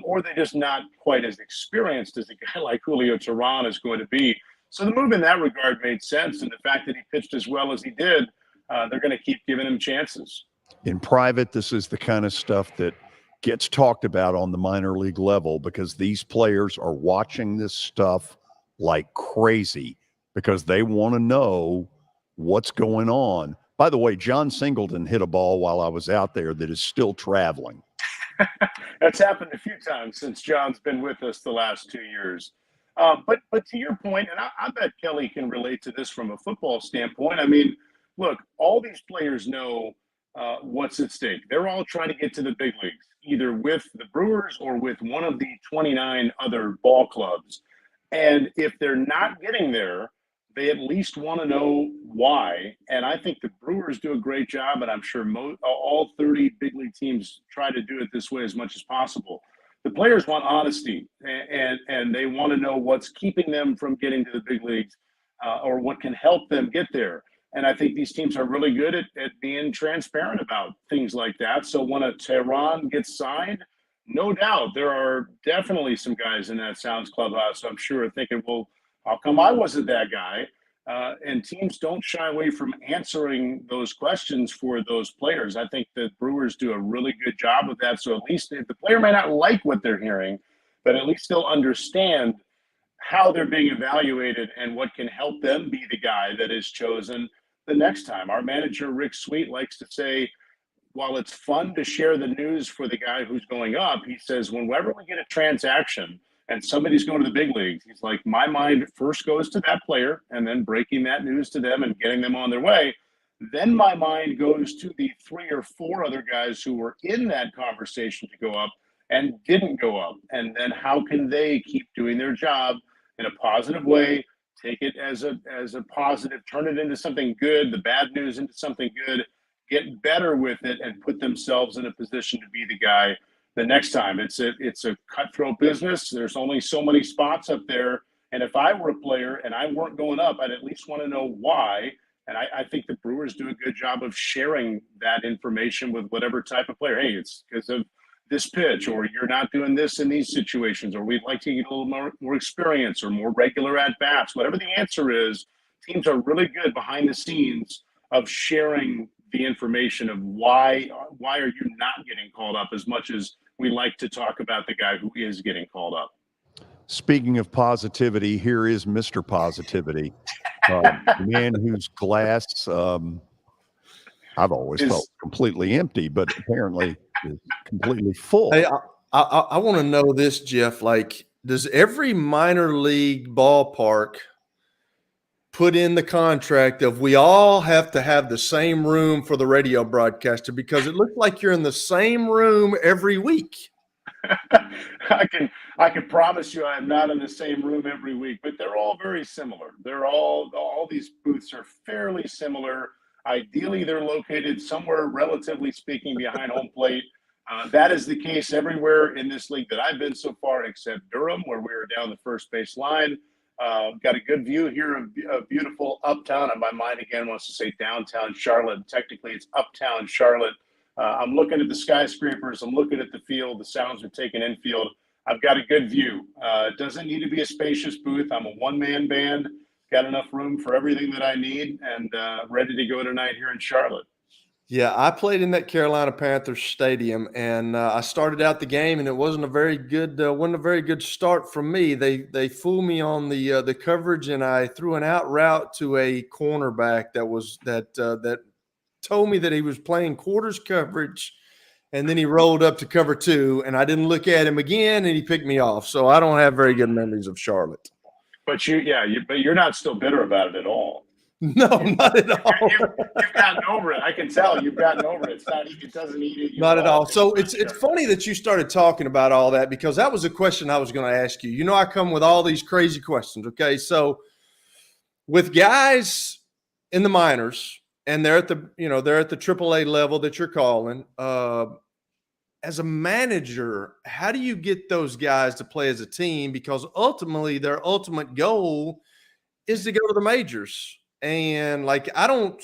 or they're just not quite as experienced as a guy like Julio Tehran is going to be. So the move in that regard made sense, and the fact that he pitched as well as he did, they're going to keep giving him chances. In private, this is the kind of stuff that gets talked about on the minor league level, because these players are watching this stuff like crazy because they want to know what's going on. By the way, John Singleton hit a ball while I was out there that is still traveling. That's happened a few times since John's been with us the last 2 years. But to your point, and I bet Kelly can relate to this from a football standpoint. I mean, look, all these players know what's at stake. They're all trying to get to the big leagues, either with the Brewers or with one of the 29 other ball clubs. And if they're not getting there, they at least want to know why. And I think the Brewers do a great job, and I'm sure all 30 big league teams try to do it this way as much as possible. The players want honesty, and they want to know what's keeping them from getting to the big leagues, or what can help them get there. And I think these teams are really good at being transparent about things like that. So when a Tehran gets signed, no doubt there are definitely some guys in that Sounds clubhouse, I'm sure, thinking, well, how come I wasn't that guy? And teams don't shy away from answering those questions for those players. I think the Brewers do a really good job of that. So at least if the player may not like what they're hearing, but at least they'll understand how they're being evaluated and what can help them be the guy that is chosen the next time. Our manager, Rick Sweet, likes to say, while it's fun to share the news for the guy who's going up, he says, whenever we get a transaction and somebody's going to the big leagues, he's like, my mind first goes to that player and then breaking that news to them and getting them on their way. Then my mind goes to the 3 or 4 other guys who were in that conversation to go up and didn't go up. And then how can they keep doing their job in a positive way, take it as a positive, turn it into something good, the bad news into something good, get better with it, and put themselves in a position to be the guy the next time. It's a cutthroat business. There's only so many spots up there. And if I were a player and I weren't going up, I'd at least want to know why. And I think the Brewers do a good job of sharing that information with whatever type of player. Hey, it's because of this pitch, or you're not doing this in these situations, or we'd like to get a little more experience or more regular at-bats. Whatever the answer is, teams are really good behind the scenes of sharing the information of why are you not getting called up, as much as we like to talk about the guy who is getting called up. Speaking of positivity, here is Mr. Positivity, the man whose glass I've always felt completely empty, but apparently is completely full. Hey, I want to know this, Jeff. Like, does every minor league ballpark put in the contract of we all have to have the same room for the radio broadcaster, because it looks like you're in the same room every week? I can promise you I am not in the same room every week, but they're all very similar. They're all these booths are fairly similar. Ideally, they're located somewhere, relatively speaking, behind home plate. That is the case everywhere in this league that I've been so far, except Durham, where we are down the first base line. Got a good view here of beautiful uptown, and my mind again wants to say downtown Charlotte. Technically, it's uptown Charlotte. I'm looking at the skyscrapers. I'm looking at the field. The Sounds are taking infield. I've got a good view. It doesn't need to be a spacious booth. I'm a one-man band. Got enough room for everything that I need, and ready to go tonight here in Charlotte. Yeah, I played in that Carolina Panthers stadium, and I started out the game, and it wasn't a very good start from me. They fooled me on the coverage, and I threw an out route to a cornerback that told me that he was playing quarters coverage, and then he rolled up to cover 2, and I didn't look at him again, and he picked me off. So I don't have very good memories of Charlotte. But you're not still bitter about it at all. No, not at all. You've gotten over it. I can tell you've gotten over it. It doesn't eat it. Not at all. So it's funny that you started talking about all that, because that was a question I was going to ask you. You know, I come with all these crazy questions. Okay, so with guys in the minors and they're at the AAA level that you're calling. As a manager, how do you get those guys to play as a team? Because ultimately, their ultimate goal is to go to the majors. And like, I don't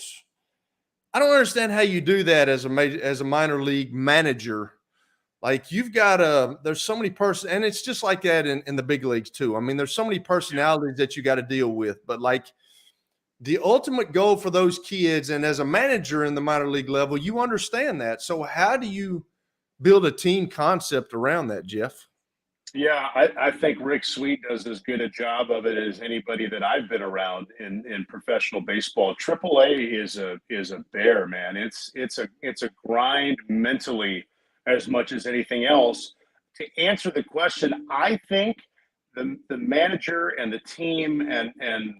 understand how you do that as a minor league manager. Like, you've got there's so many and it's just like that in the big leagues too. I mean, there's so many personalities that you got to deal with, but like, the ultimate goal for those kids, and as a manager in the minor league level, you understand that. So how do you build a team concept around that, Jeff? Yeah, I think Rick Sweet does as good a job of it as anybody that I've been around in professional baseball. AAA is a bear, man. It's a grind mentally as much as anything else. To answer the question, I think the manager and the team and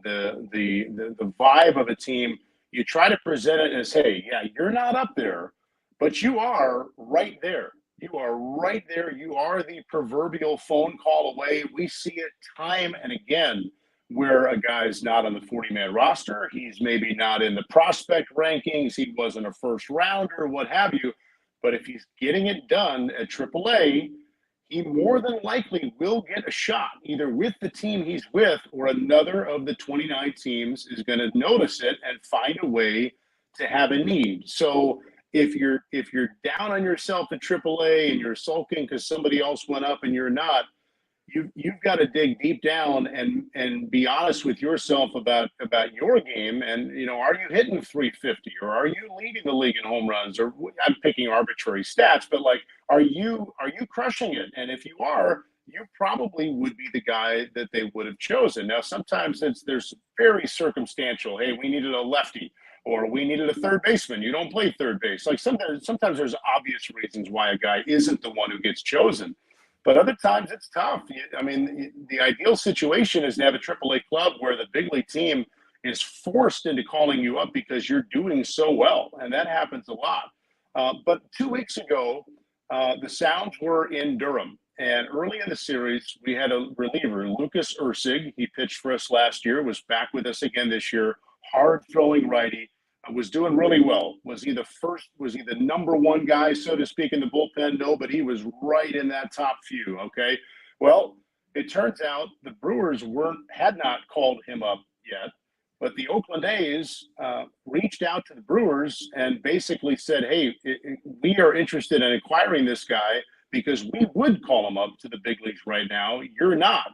the vibe of a team, you try to present it as, hey, yeah, you're not up there, but you are right there. You are right there. You are the proverbial phone call away. We see it time and again where a guy's not on the 40-man roster. He's maybe not in the prospect rankings. He wasn't a first rounder, what have you. But if he's getting it done at AAA, he more than likely will get a shot, either with the team he's with or another of the 29 teams is going to notice it and find a way to have a need. So if you're down on yourself at AAA and you're sulking because somebody else went up and you're not, you've got to dig deep down and be honest with yourself about your game. And, you know, are you hitting 350 or are you leading the league in home runs? Or I'm picking arbitrary stats, but like, are you crushing it? And if you are, you probably would be the guy that they would have chosen. Now, sometimes there's very circumstantial. Hey, we needed a lefty, or we needed a third baseman. You don't play third base. Like sometimes there's obvious reasons why a guy isn't the one who gets chosen. But other times it's tough. I mean, the ideal situation is to have a AAA club where the big league team is forced into calling you up because you're doing so well. And that happens a lot. But 2 weeks ago, the Sounds were in Durham. And early in the series, we had a reliever, Lucas Ursig. He pitched for us last year, was back with us again this year. Hard throwing righty, was doing really well. Was he the number one guy, so to speak, in the bullpen? No, but he was right in that top few. Okay. Well, it turns out the Brewers had not called him up yet, but the Oakland A's reached out to the Brewers and basically said, hey, we are interested in acquiring this guy because we would call him up to the big leagues right now. You're not.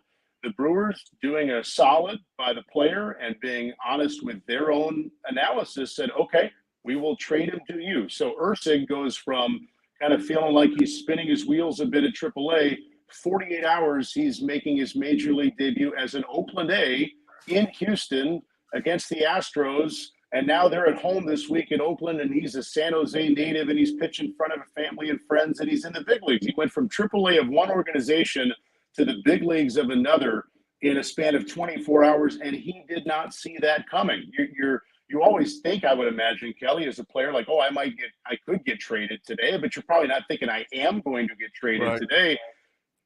The Brewers, doing a solid by the player and being honest with their own analysis, said, okay, we will trade him to you. So Ursig goes from kind of feeling like he's spinning his wheels a bit at AAA. 48 hours, he's making his major league debut as an Oakland A in Houston against the Astros. And now they're at home this week in Oakland, and he's a San Jose native, and he's pitching in front of a family and friends, and he's in the big leagues. He went from AAA of one organization to the big leagues of another in a span of 24 hours, and he did not see that coming. You always think, I would imagine, Kelly, as a player, like, oh, I could get traded today, but you're probably not thinking I am going to get traded today.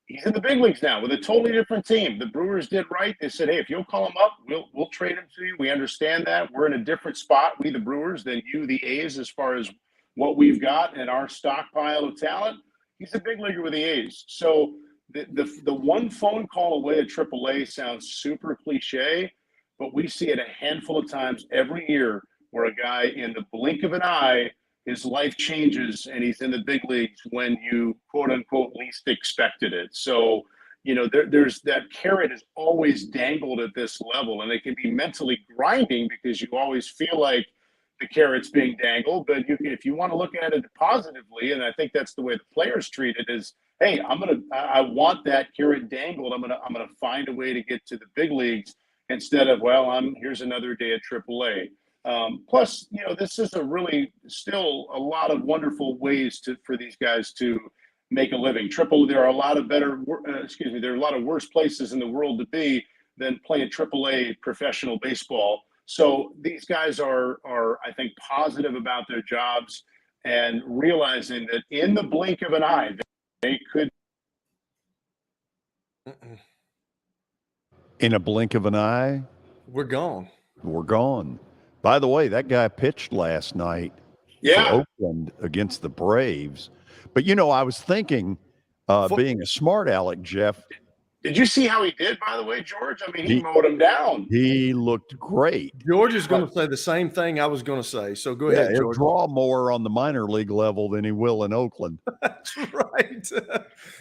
He's in the big leagues now with a totally different team. The Brewers did right. They said, hey, if you'll call him up, we'll trade him to you. We understand that. We're in a different spot, we the Brewers, than you, the A's, as far as what we've got and our stockpile of talent. He's a big leaguer with the A's. So the one phone call away at AAA sounds super cliche, but we see it a handful of times every year where a guy, in the blink of an eye, his life changes and he's in the big leagues when you, quote unquote, least expected it. So, you know, there's that carrot is always dangled at this level, and it can be mentally grinding because you always feel like the carrot's being dangled. But if you want to look at it positively, and I think that's the way the players treat it, is, hey, I want that carrot dangled. I'm gonna find a way to get to the big leagues instead of, well, here's another day at AAA. Plus, you know, this is still a lot of wonderful ways for these guys to make a living. There are a lot of there are a lot of worse places in the world to be than playing AAA professional baseball. So these guys are I think, positive about their jobs and realizing that in the blink of an eye, they could. In a blink of an eye, we're gone. We're gone. By the way, that guy pitched last night for Oakland against the Braves. But, I was thinking, being a smart aleck, Jeff. Did you see how he did, by the way, George? I mean, he mowed him down. He looked great. George is going to say the same thing I was going to say. So go ahead, he'll George. draw more on the minor league level than he will in Oakland. That's right.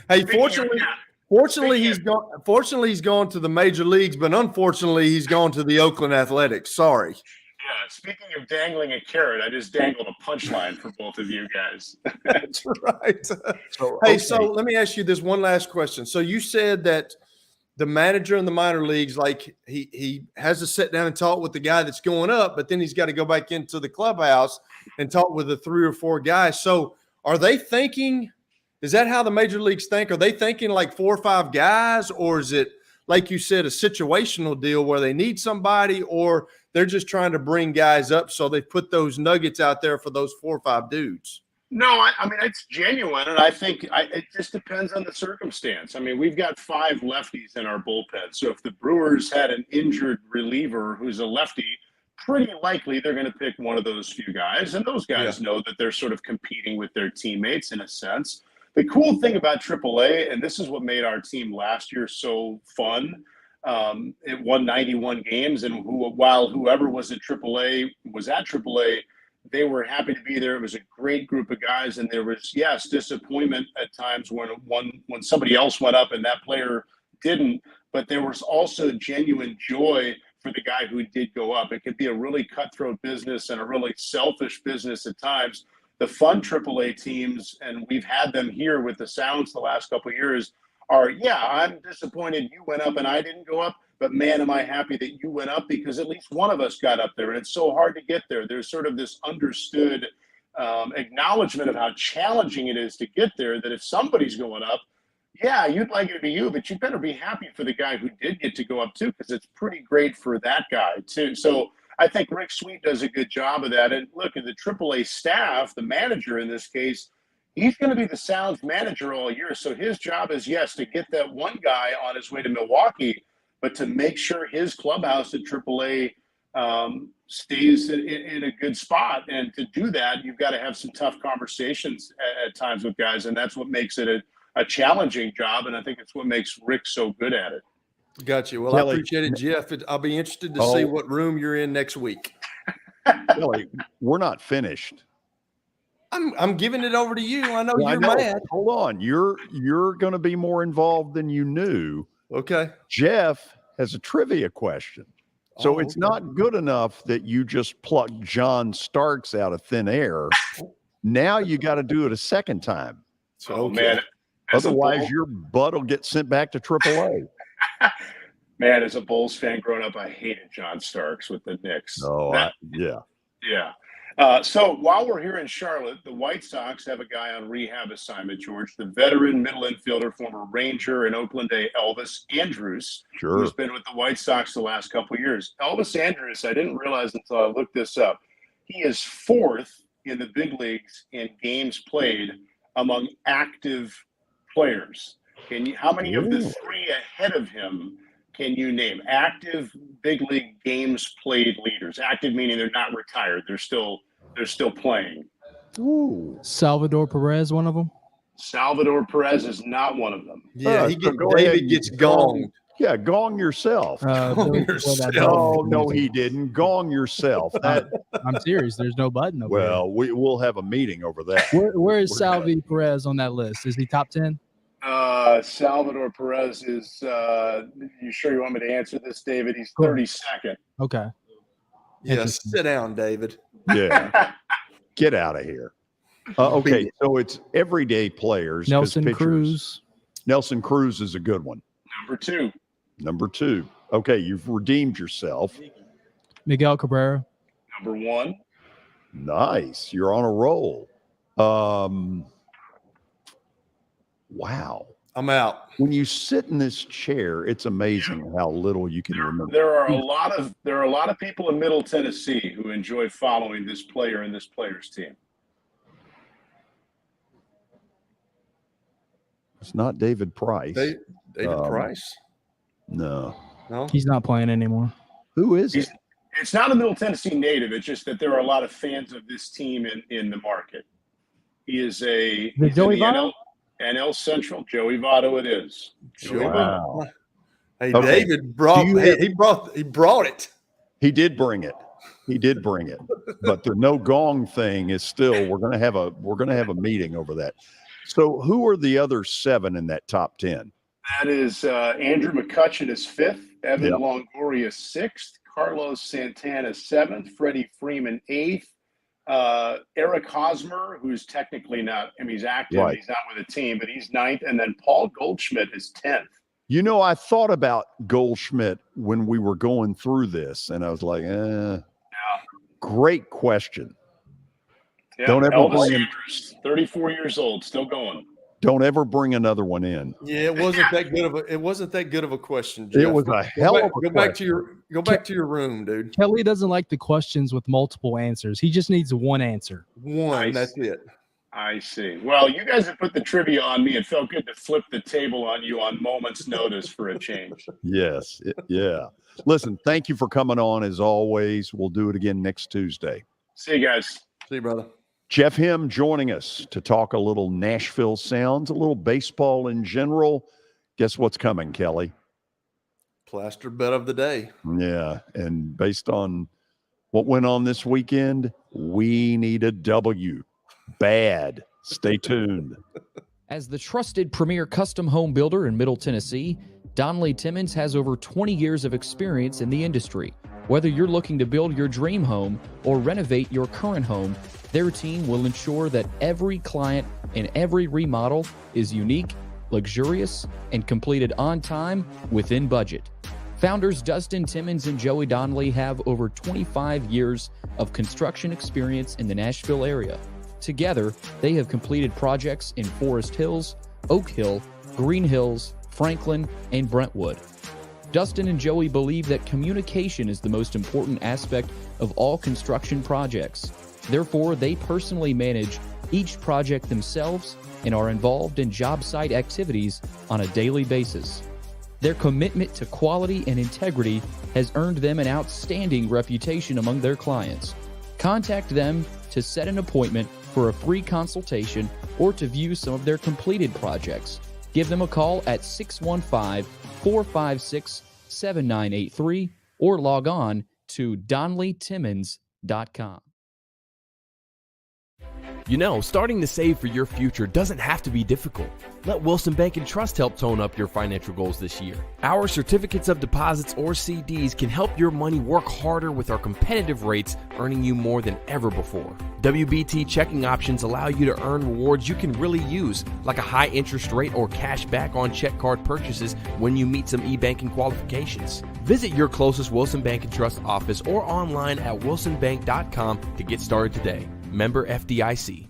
Hey, fortunately, he's gone. Fortunately, he's gone to the major leagues, but unfortunately, he's gone to the Oakland Athletics. Sorry. Yeah, speaking of dangling a carrot, I just dangled a punchline for both of you guys. That's right. So let me ask you this one last question. So you said that the manager in the minor leagues, like he has to sit down and talk with the guy that's going up, but then he's got to go back into the clubhouse and talk with the 3 or 4 guys. So are they thinking, is that how the major leagues think? Are they thinking like 4 or 5 guys, or is it, like you said, a situational deal where they need somebody, or they're just trying to bring guys up, so they put those nuggets out there for those 4 or 5 dudes? No, I mean, it's genuine, and I think it just depends on the circumstance. I mean, we've got 5 lefties in our bullpen, so if the Brewers had an injured reliever who's a lefty, pretty likely they're going to pick one of those few guys, and those guys know that they're sort of competing with their teammates in a sense. The cool thing about AAA, and this is what made our team last year so fun, it won 91 games, and while whoever was at AAA was at AAA, they were happy to be there. It was a great group of guys, and there was, yes, disappointment at times when somebody else went up and that player didn't, but there was also genuine joy for the guy who did go up. It could be a really cutthroat business and a really selfish business at times. The fun AAA teams, and we've had them here with the Sounds the last couple of years, are, I'm disappointed you went up and I didn't go up, but man, am I happy that you went up because at least one of us got up there, and it's so hard to get there. There's sort of this understood acknowledgement of how challenging it is to get there, that if somebody's going up, you'd like it to be you, but you better be happy for the guy who did get to go up too, because it's pretty great for that guy too. So I think Rick Sweet does a good job of that. And look, at the AAA staff, the manager in this case, he's going to be the Sounds manager all year. So his job is, yes, to get that one guy on his way to Milwaukee, but to make sure his clubhouse at AAA stays in a good spot. And to do that, you've got to have some tough conversations at times with guys. And that's what makes it a challenging job. And I think it's what makes Rick so good at it. Got you. Well, Kelly, I appreciate it, Jeff. I'll be interested to see what room you're in next week. Kelly, we're not finished. I'm giving it over to you. I know you're mad. Hold on. You're going to be more involved than you knew. Okay. Jeff has a trivia question. So it's not good enough that you just plucked John Starks out of thin air. Now you got to do it a second time. So, man. Otherwise, your butt will get sent back to AAA. Man, as a Bulls fan growing up, I hated John Starks with the Knicks. Yeah. So while we're here in Charlotte, the White Sox have a guy on rehab assignment, George, the veteran middle infielder, former Ranger and Oakland A, Elvis Andrus, who's been with the White Sox the last couple of years. Elvis Andrus, I didn't realize until I looked this up, he is 4th in the big leagues in games played among active players. How many of the 3 ahead of him can you name? Active big league games played leaders. Active meaning they're not retired. They're still playing. Ooh. Salvador Perez, one of them? Salvador Perez is not one of them. Yeah, David gets gonged. Yeah, gong yourself. Oh, no, he didn't. Gong yourself. I'm serious. There's no button over there. Well, we'll have a meeting over that. Where is Salvi Perez on that list? Is he top 10? Salvador Perez is, you sure you want me to answer this, David? He's 32nd. Okay. Yeah, sit down, David. Yeah. Get out of here. Okay, so it's everyday players. Nelson Cruz. Nelson Cruz is a good one. Number 2. Okay, you've redeemed yourself. Miguel Cabrera. Number 1. Nice. You're on a roll. Wow. I'm out. When you sit in this chair, it's amazing how little you can remember. There are a lot of people in Middle Tennessee who enjoy following this player and this player's team. It's not David Price. David Price? No. He's not playing anymore. Who is it? It's not a Middle Tennessee native. It's just that there are a lot of fans of this team in the market. He is he's Joey in the Votto? NL Central. Joey Votto it is. Joey Votto. Wow. Hey, Okay. David brought he brought it. He did bring it. He did bring it. But the no gong thing is still, we're going to have a meeting over that. So who are the other 7 in that top 10? That is Andrew McCutcheon is 5th, Evan Yep. Longoria 6th, Carlos Santana 7th, Freddie Freeman 8th, Eric Hosmer, who's technically not, I mean, he's active, Right. he's not with a team, but he's 9th, and then Paul Goldschmidt is 10th. You know, I thought about Goldschmidt when we were going through this, and I was like, great question. Yeah, Don't ever Elvis bring him- Andrus, 34 years old, still going. Don't ever bring another one in. Yeah, it wasn't that good of a question, Jeff. It was a hell of a Go back to your room, dude. Kelly doesn't like the questions with multiple answers. He just needs one answer. One, that's it. I see. Well, you guys have put the trivia on me. It felt good to flip the table on you on moment's notice for a change. Yes. Yeah. Listen, thank you for coming on as always. We'll do it again next Tuesday. See you guys. See you, brother. Jeff Him joining us to talk a little Nashville Sounds, a little baseball in general. Guess what's coming, Kelly? Plaster bet of the day. Yeah. And based on what went on this weekend, we need a W. Bad. Stay tuned. As the trusted premier custom home builder in Middle Tennessee, Donnelly Timmons has over 20 years of experience in the industry. Whether you're looking to build your dream home or renovate your current home, their team will ensure that every client and every remodel is unique, luxurious, and completed on time within budget. Founders Dustin Timmons and Joey Donnelly have over 25 years of construction experience in the Nashville area. Together, they have completed projects in Forest Hills, Oak Hill, Green Hills, Franklin, and Brentwood. Dustin and Joey believe that communication is the most important aspect of all construction projects. Therefore, they personally manage each project themselves and are involved in job site activities on a daily basis. Their commitment to quality and integrity has earned them an outstanding reputation among their clients. Contact them to set an appointment for a free consultation or to view some of their completed projects. Give them a call at 615-456-7983 or log on to DonnellyTimmons.com. You know, starting to save for your future doesn't have to be difficult. Let Wilson Bank and Trust help tone up your financial goals this year. Our certificates of deposits or CDs can help your money work harder with our competitive rates, earning you more than ever before. WBT checking options allow you to earn rewards you can really use, like a high interest rate or cash back on check card purchases when you meet some e-banking qualifications. Visit your closest Wilson Bank and Trust office or online at wilsonbank.com to get started today. Member FDIC.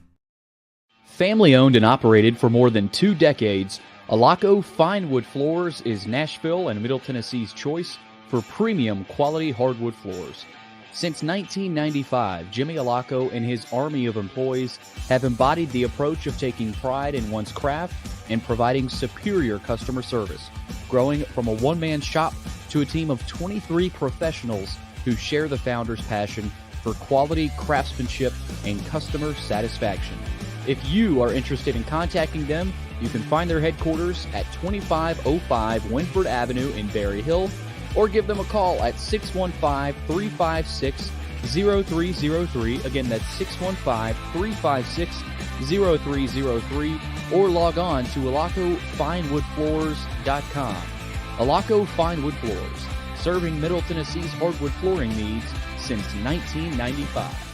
Family owned and operated for more than 2 decades, Alaco Fine Wood Floors is Nashville and Middle Tennessee's choice for premium quality hardwood floors. Since 1995, Jimmy Alaco and his army of employees have embodied the approach of taking pride in one's craft and providing superior customer service, growing from a one-man shop to a team of 23 professionals who share the founder's passion for quality craftsmanship and customer satisfaction. If you are interested in contacting them, you can find their headquarters at 2505 Winford Avenue in Berry Hill, or give them a call at 615-356-0303. Again, that's 615-356-0303, or log on to alacofinewoodfloors.com. Alaco Fine Wood Floors, serving Middle Tennessee's hardwood flooring needs since 1995.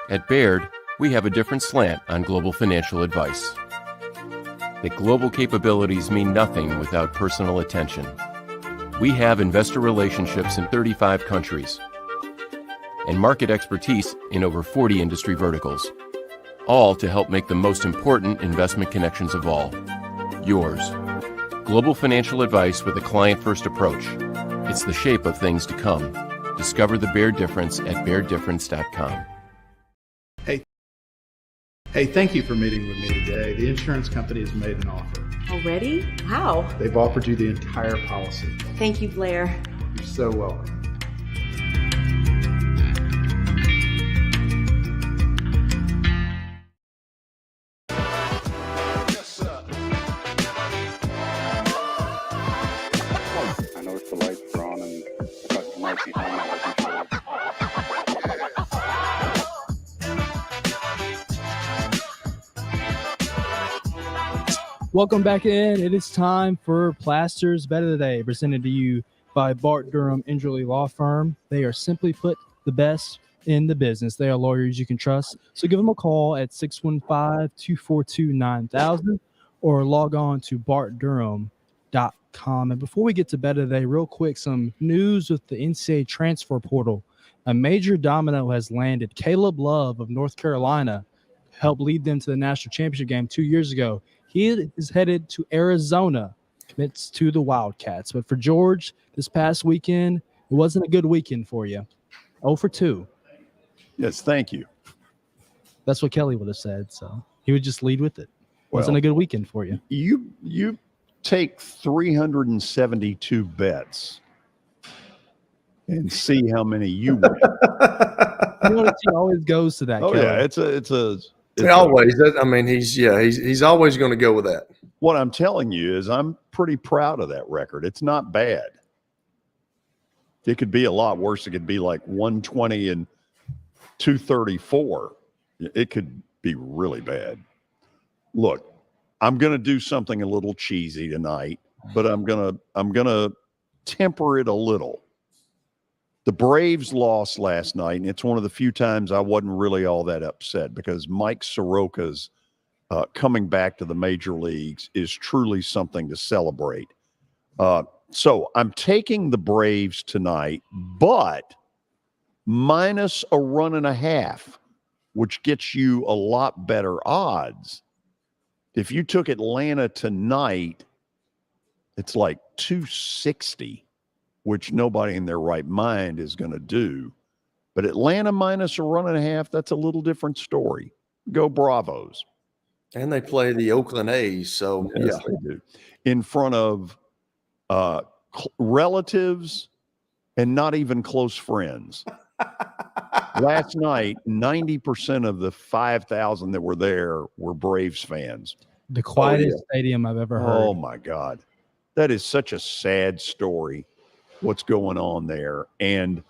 At Baird, we have a different slant on global financial advice. That global capabilities mean nothing without personal attention. We have investor relationships in 35 countries and market expertise in over 40 industry verticals, all to help make the most important investment connections of all, yours. Global financial advice with a client-first approach. It's the shape of things to come. Discover the Baird difference at BairdDifference.com. Hey, thank you for meeting with me today. The insurance company has made an offer. Already? Wow. They've offered you the entire policy. Thank you, Blair. You're so welcome. Welcome back in. It is time for Plaster's Bet of the Day, presented to you by Bart Durham Injury Law Firm. They are, simply put, the best in the business. They are lawyers you can trust. So give them a call at 615-242-9000 or log on to bartdurham.com. And before we get to Bet of the Day, real quick, some news with the NCAA transfer portal. A major domino has landed. Caleb Love of North Carolina helped lead them to the national championship game 2 years ago. He is headed to Arizona, commits to the Wildcats. But for George, this past weekend, it wasn't a good weekend for you. 0 for 2. Yes, thank you. That's what Kelly would have said. So he would just lead with it. Well, Wasn't a good weekend for you. You take 372 bets and see how many you win. You notice he always goes to that. Oh Kelly. yeah, it's always. I mean, he's always going to go with that. What I'm telling you is I'm pretty proud of that record. It's not bad. It could be a lot worse. It could be like 120 and 234. It could be really bad. Look, I'm going to do something a little cheesy tonight, but I'm going to temper it a little. The Braves lost last night, and it's one of the few times I wasn't really all that upset because Mike Soroka's coming back to the major leagues is truly something to celebrate. So I'm taking the Braves tonight, but minus a 1.5, which gets you a lot better odds. If you took Atlanta tonight, it's like 260, which nobody in their right mind is going to do. But Atlanta minus a 1.5, that's a little different story. Go Bravos. And they play the Oakland A's, so yes, they do. In front of relatives and not even close friends. Last night, 90% of the 5,000 that were there were Braves fans. The quietest stadium I've ever heard. Oh, my God. That is such a sad story, what's going on there. And,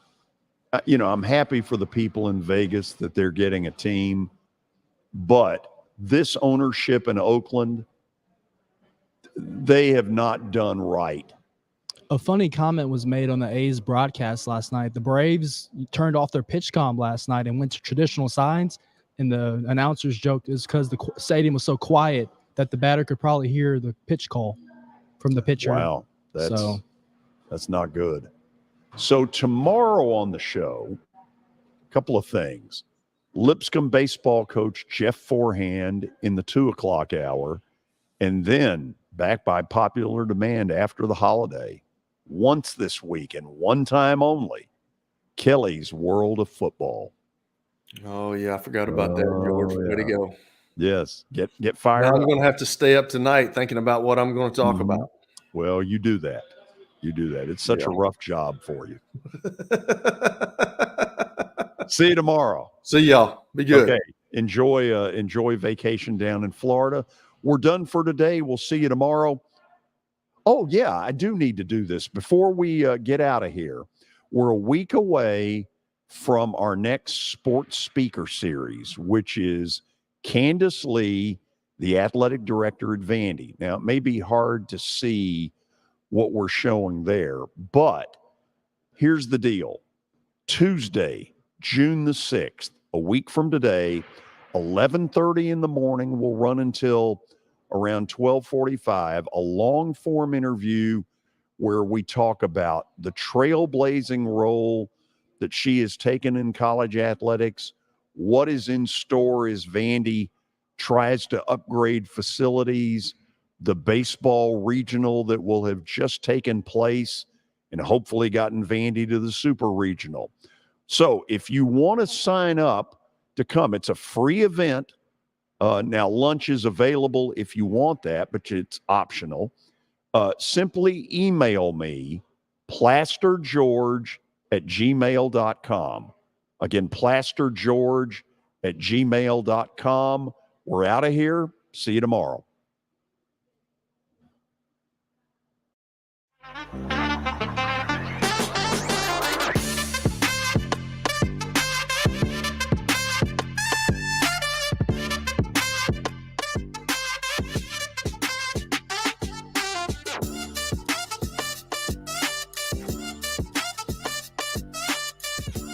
I'm happy for the people in Vegas that they're getting a team. But this ownership in Oakland, they have not done right. A funny comment was made on the A's broadcast last night. The Braves turned off their pitch comm last night and went to traditional signs. And the announcers joked is because the stadium was so quiet that the batter could probably hear the pitch call from the pitcher. Wow, that's not good. So tomorrow on the show, a couple of things. Lipscomb baseball coach Jeff Forehand in the 2:00 hour, and then back by popular demand after the holiday, once this week and one time only, Kelly's World of Football. Oh yeah, I forgot about that, George. Way to go. Yes, get fired now I'm up. going to have to stay up tonight thinking about what I'm going to talk about. Well, you do that. It's such a rough job for you. See you tomorrow. See y'all. Be good. Okay. Enjoy vacation down in Florida. We're done for today. We'll see you tomorrow. Oh, yeah, I do need to do this. Before we get out of here, we're a week away from our next sports speaker series, which is Candace Lee, the athletic director at Vandy. Now, it may be hard to see what we're showing there, but here's the deal. Tuesday, June the 6th, a week from today, 11:30 in the morning, we'll run until around 12:45, a long-form interview where we talk about the trailblazing role that she has taken in college athletics, what is in store as Vandy tries to upgrade facilities, the baseball regional that will have just taken place and hopefully gotten Vandy to the super regional. So if you want to sign up to come, it's a free event. Now, lunch is available if you want that, but it's optional. Simply email me, plastergeorge@gmail.com. Again, plastergeorge@gmail.com. We're out of here. See you tomorrow.